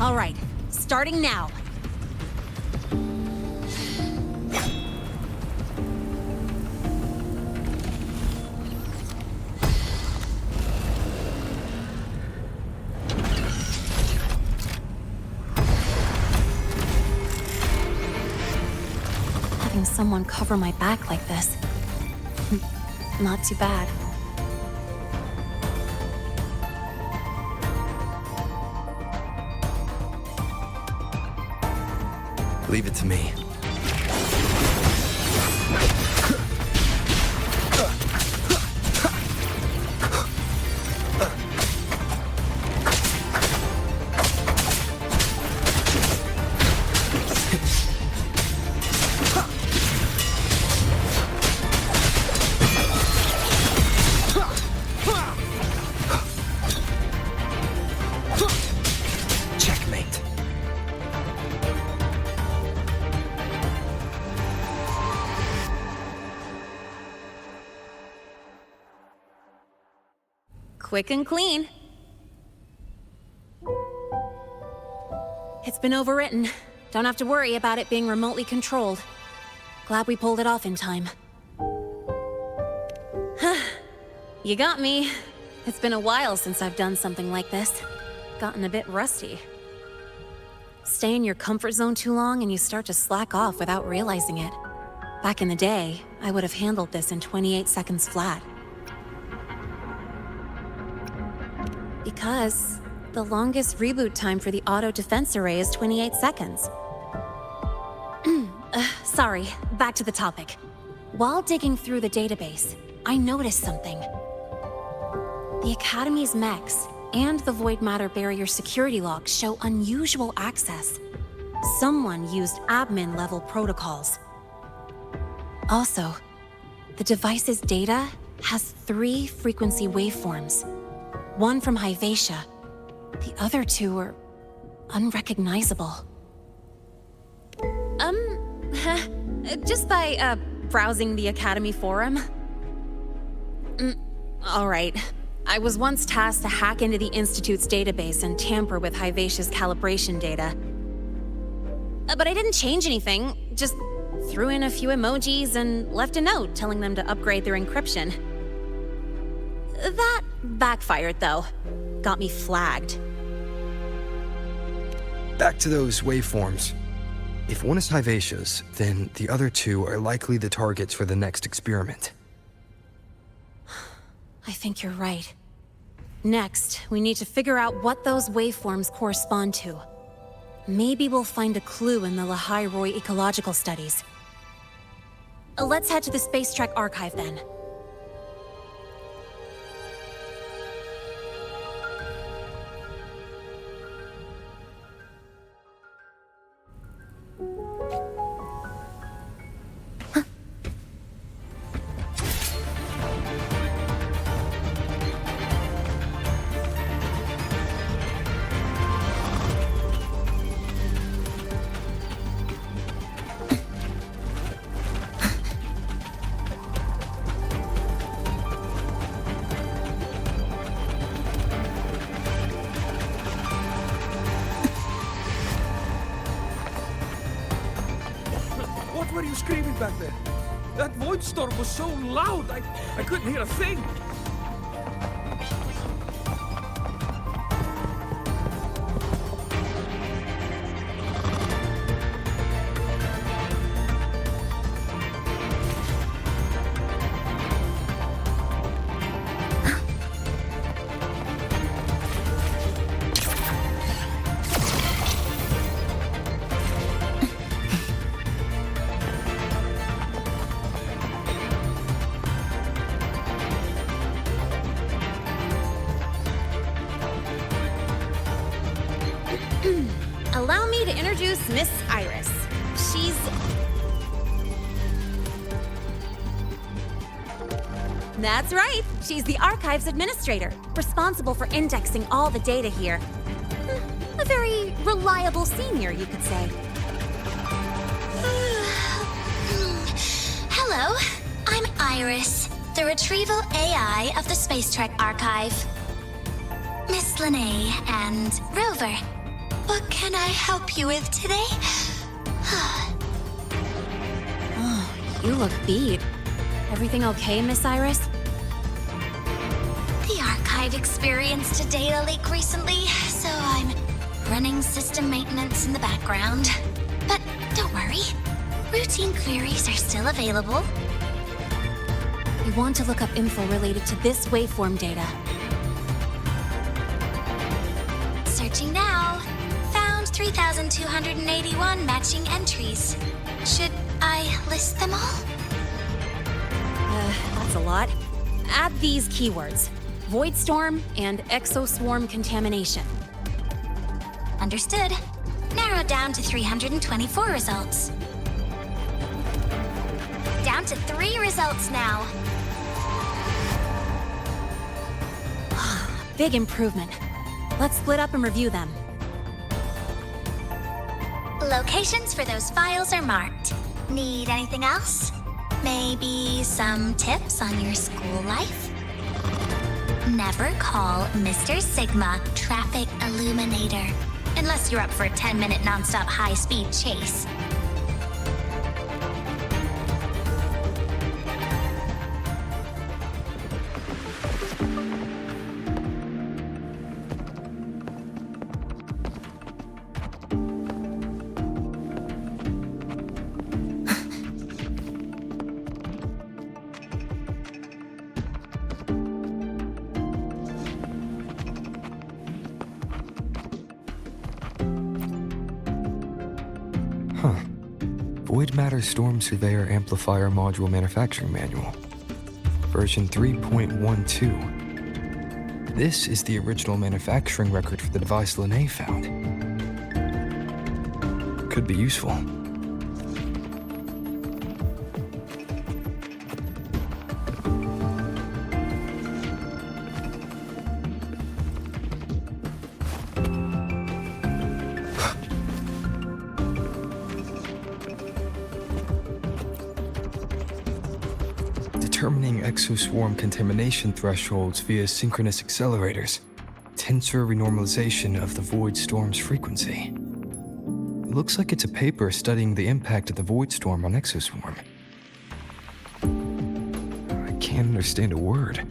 [SPEAKER 6] All right, starting now. Having someone cover my back like this. Not too bad.
[SPEAKER 4] Leave it to me. Checkmate.
[SPEAKER 6] Quick and clean. It's been overwritten. Don't have to worry about it being remotely controlled. Glad we pulled it off in time. You got me. It's been a while since I've done something like this. Gotten a bit rusty. Stay in your comfort zone too long and you start to slack off without realizing it. Back in the day, I would have handled this in 28 seconds flat. Because the longest reboot time for the auto defense array is 28 seconds. Sorry, back to the topic. While digging through the database, I noticed something. The Academy's mechs and the Void Matter Barrier security logs show unusual access. Someone used admin-level protocols. Also, the device's data has 3 frequency waveforms. One from Hyvatia. The other 2 are unrecognizable. Just by, browsing the Academy forum. Alright. I was once tasked to hack into the Institute's database and tamper with Hyvatia's calibration data. But I didn't change anything, just threw in a few emojis and left a note telling them to upgrade their encryption. That backfired, though. Got me flagged.
[SPEAKER 4] Back to those waveforms. If one is Hyvatia's, then the other 2 are likely the targets for the next experiment.
[SPEAKER 6] I think you're right. Next, we need to figure out what those waveforms correspond to. Maybe we'll find a clue in the Lehigh Roy ecological studies. Let's head to the Space Trek archive, then.
[SPEAKER 5] What were you screaming back there? That void storm was so loud, I couldn't hear a thing.
[SPEAKER 6] allow me to introduce Miss Iris. She's... That's right. She's the Archives Administrator, responsible for indexing all the data here. A very reliable senior, you could say.
[SPEAKER 7] Hello, I'm Iris, the Retrieval AI of the Space Trek Archive. Miss Lene and Rover, what can I help you with today?
[SPEAKER 6] Oh, you look beat. Everything okay, Miss Iris?
[SPEAKER 7] The Archive experienced a data leak recently, so I'm running system maintenance in the background. But don't worry, routine queries are still available.
[SPEAKER 6] We want to look up info related to this waveform data.
[SPEAKER 7] Searching now. Found 3,281 matching entries. Should I list them all?
[SPEAKER 6] That's a lot. Add these keywords: Void Storm and Exoswarm Contamination.
[SPEAKER 7] Understood. Narrowed down to 324 results. Down to 3 results now.
[SPEAKER 6] Big improvement. Let's split up and review them.
[SPEAKER 7] Locations for those files are marked. Need anything else? Maybe some tips on your school life? Never call Mr. Sigma Traffic Illuminator, unless you're up for a 10-minute non-stop high-speed chase.
[SPEAKER 4] Void Matter Storm Surveyor Amplifier Module Manufacturing Manual, version 3.12. This is the original manufacturing record for the device Lene found. Could be useful. Determining exoswarm contamination thresholds via synchronous accelerators. Tensor renormalization of the void storm's frequency. It looks like it's a paper studying the impact of the void storm on exoswarm. I can't understand a word.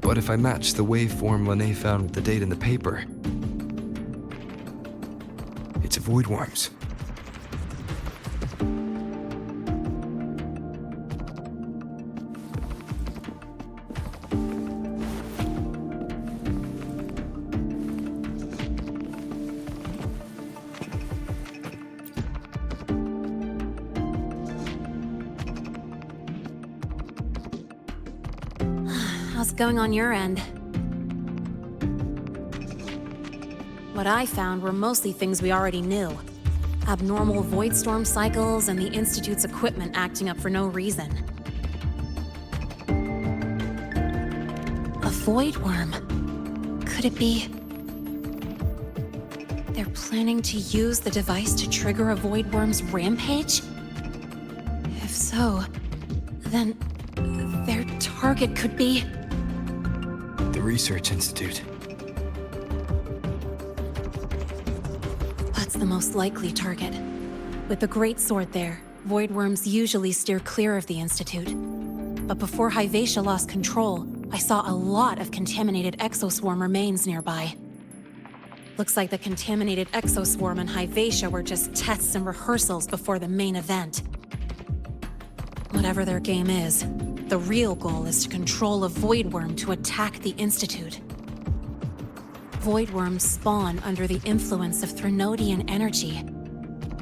[SPEAKER 4] But if I match the waveform Lene found with the data in the paper, it's a void worms.
[SPEAKER 6] How's it going on your end? What I found were mostly things we already knew. Abnormal void storm cycles and the Institute's equipment acting up for no reason. A void worm. Could it be... they're planning to use the device to trigger a void worm's rampage? If so, then their target could be...
[SPEAKER 4] the Research Institute.
[SPEAKER 6] That's the most likely target. With the Great Sword there, void worms usually steer clear of the Institute. But before Hyvatia lost control, I saw a lot of contaminated exoswarm remains nearby. Looks like the contaminated exoswarm and Hyvatia were just tests and rehearsals before the main event. Whatever their game is, the real goal is to control a void worm to attack the Institute. Void worms spawn under the influence of Threnodian energy.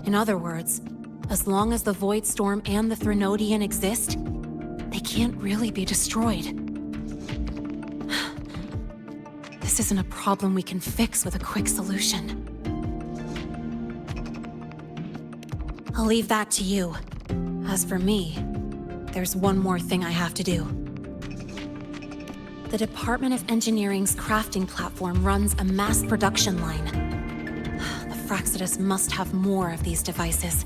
[SPEAKER 6] In other words, as long as the Void Storm and the Threnodian exist, they can't really be destroyed. This isn't a problem we can fix with a quick solution. I'll leave that to you. As for me, there's one more thing I have to do. The Department of Engineering's crafting platform runs a mass production line. The Frostlands must have more of these devices.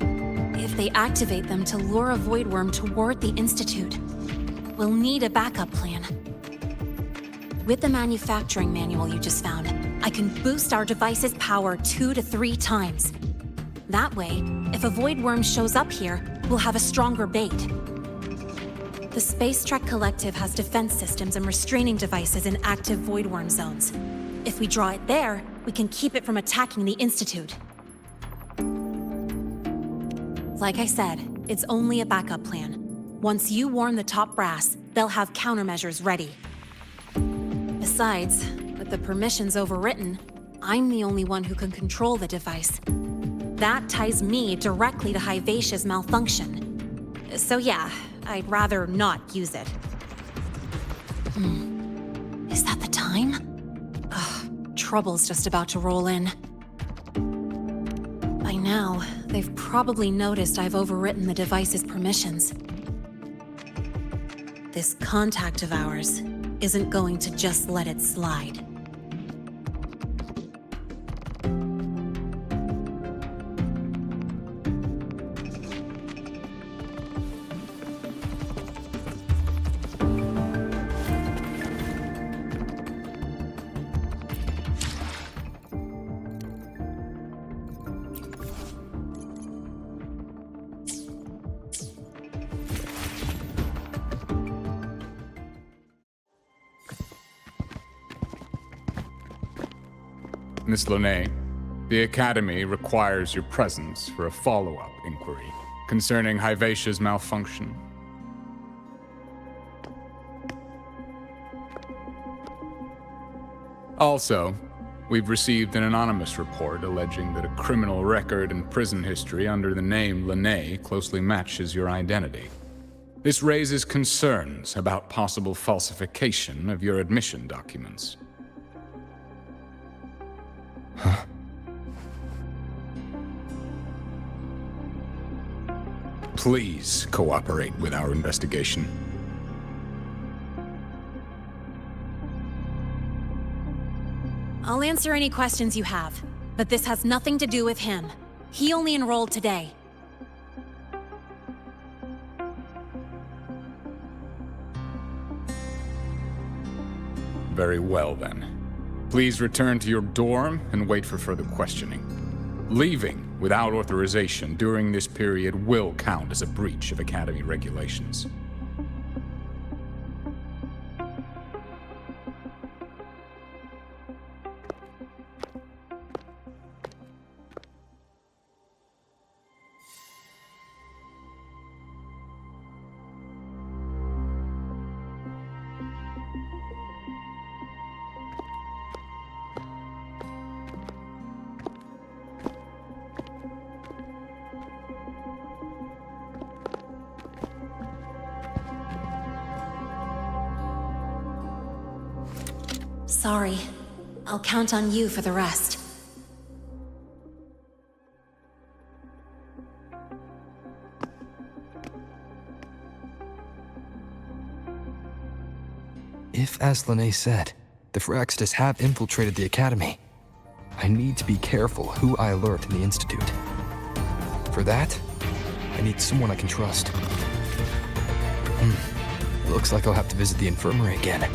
[SPEAKER 6] If they activate them to lure a Voidworm toward the Institute, we'll need a backup plan. With the manufacturing manual you just found, I can boost our device's power 2 to 3 times. That way, if a Voidworm shows up here, we'll have a stronger bait. The Space Trek Collective has defense systems and restraining devices in active Voidworm zones. If we draw it there, we can keep it from attacking the Institute. Like I said, it's only a backup plan. Once you warn the top brass, they'll have countermeasures ready. Besides, with the permissions overwritten, I'm the only one who can control the device. That ties me directly to Hivacia's malfunction. So yeah, I'd rather not use it. Is that the time? Ugh, trouble's just about to roll in. By now, they've probably noticed I've overwritten the device's permissions. This contact of ours isn't going to just let it slide.
[SPEAKER 17] Miss Lene, the Academy requires your presence for a follow-up inquiry concerning Hivacia's malfunction. Also, we've received an anonymous report alleging that a criminal record and prison history under the name Lene closely matches your identity. This raises concerns about possible falsification of your admission documents.
[SPEAKER 4] Huh?
[SPEAKER 17] Please cooperate with our investigation.
[SPEAKER 6] I'll answer any questions you have, but this has nothing to do with him. He only enrolled today.
[SPEAKER 17] Very well, then. Please return to your dorm and wait for further questioning. Leaving without authorization during this period will count as a breach of Academy regulations.
[SPEAKER 6] Sorry. I'll count on you for the rest.
[SPEAKER 4] If, as Lene said, the Frostlands have infiltrated the Academy, I need to be careful who I alert in the Institute. For that, I need someone I can trust. Looks like I'll have to visit the infirmary again.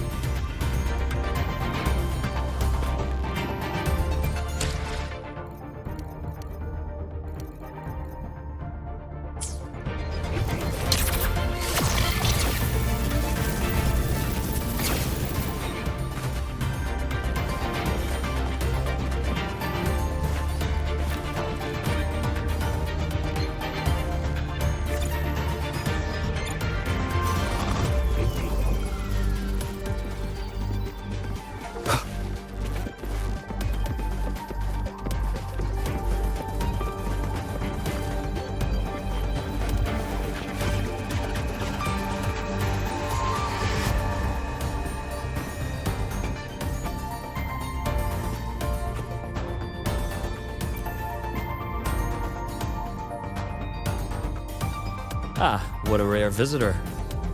[SPEAKER 16] Ah, what a rare visitor.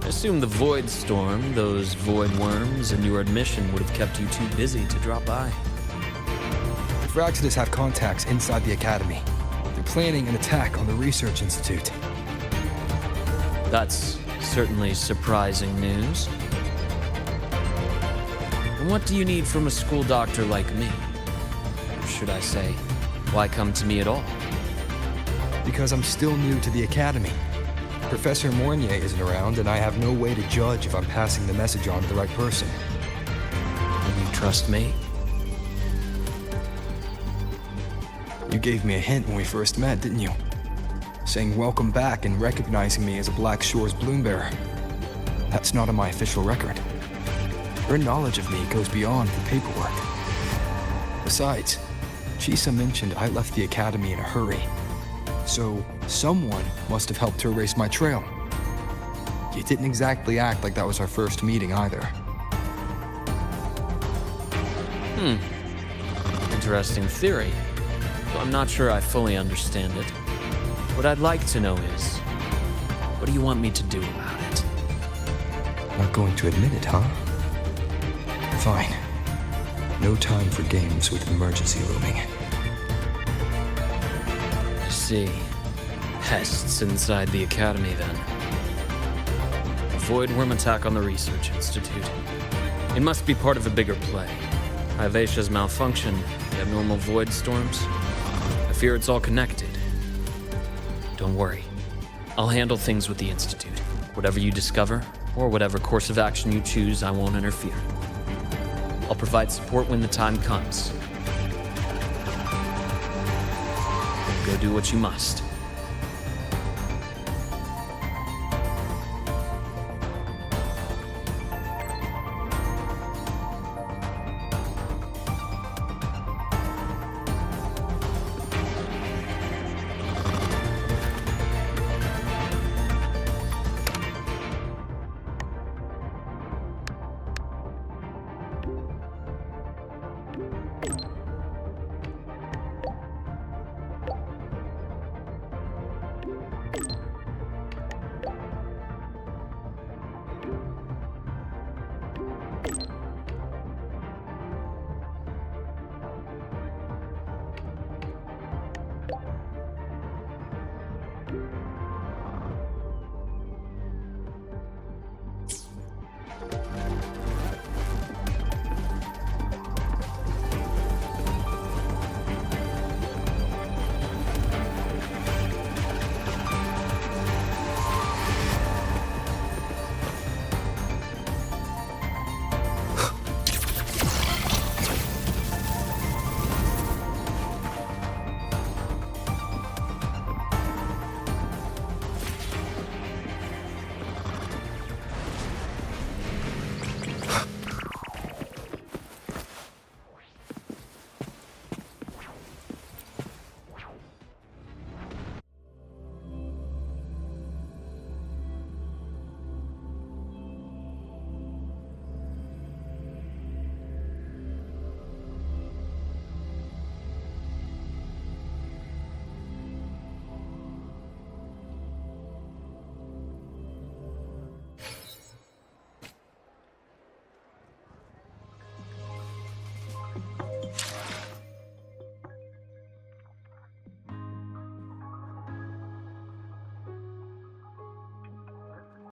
[SPEAKER 16] I assume the void storm, those void worms, and your admission would have kept you too busy to drop by.
[SPEAKER 4] The Fractidus have contacts inside the Academy. They're planning an attack on the Research Institute.
[SPEAKER 16] That's certainly surprising news. And what do you need from a school doctor like me? Or should I say, why come to me at all?
[SPEAKER 4] Because I'm still new to the Academy. Professor Mornier isn't around, and I have no way to judge if I'm passing the message on to the right person.
[SPEAKER 16] And you trust me?
[SPEAKER 4] You gave me a hint when we first met, didn't you? Saying welcome back and recognizing me as a Black Shores Bloom Bearer. That's not on my official record. Her knowledge of me goes beyond the paperwork. Besides, Chisa mentioned I left the Academy in a hurry. So, someone must have helped to erase my trail. You didn't exactly act like that was our first meeting either.
[SPEAKER 16] Interesting theory. Though I'm not sure I fully understand it. What I'd like to know is, what do you want me to do about it?
[SPEAKER 4] Not going to admit it, huh? Fine. No time for games with emergency looming.
[SPEAKER 16] I see. Pests inside the Academy, then. A void worm attack on the Research Institute. It must be part of a bigger play. Hivatia's malfunction, the abnormal void storms. I fear it's all connected. Don't worry. I'll handle things with the Institute. Whatever you discover, or whatever course of action you choose, I won't interfere. I'll provide support when the time comes. Go do what you must.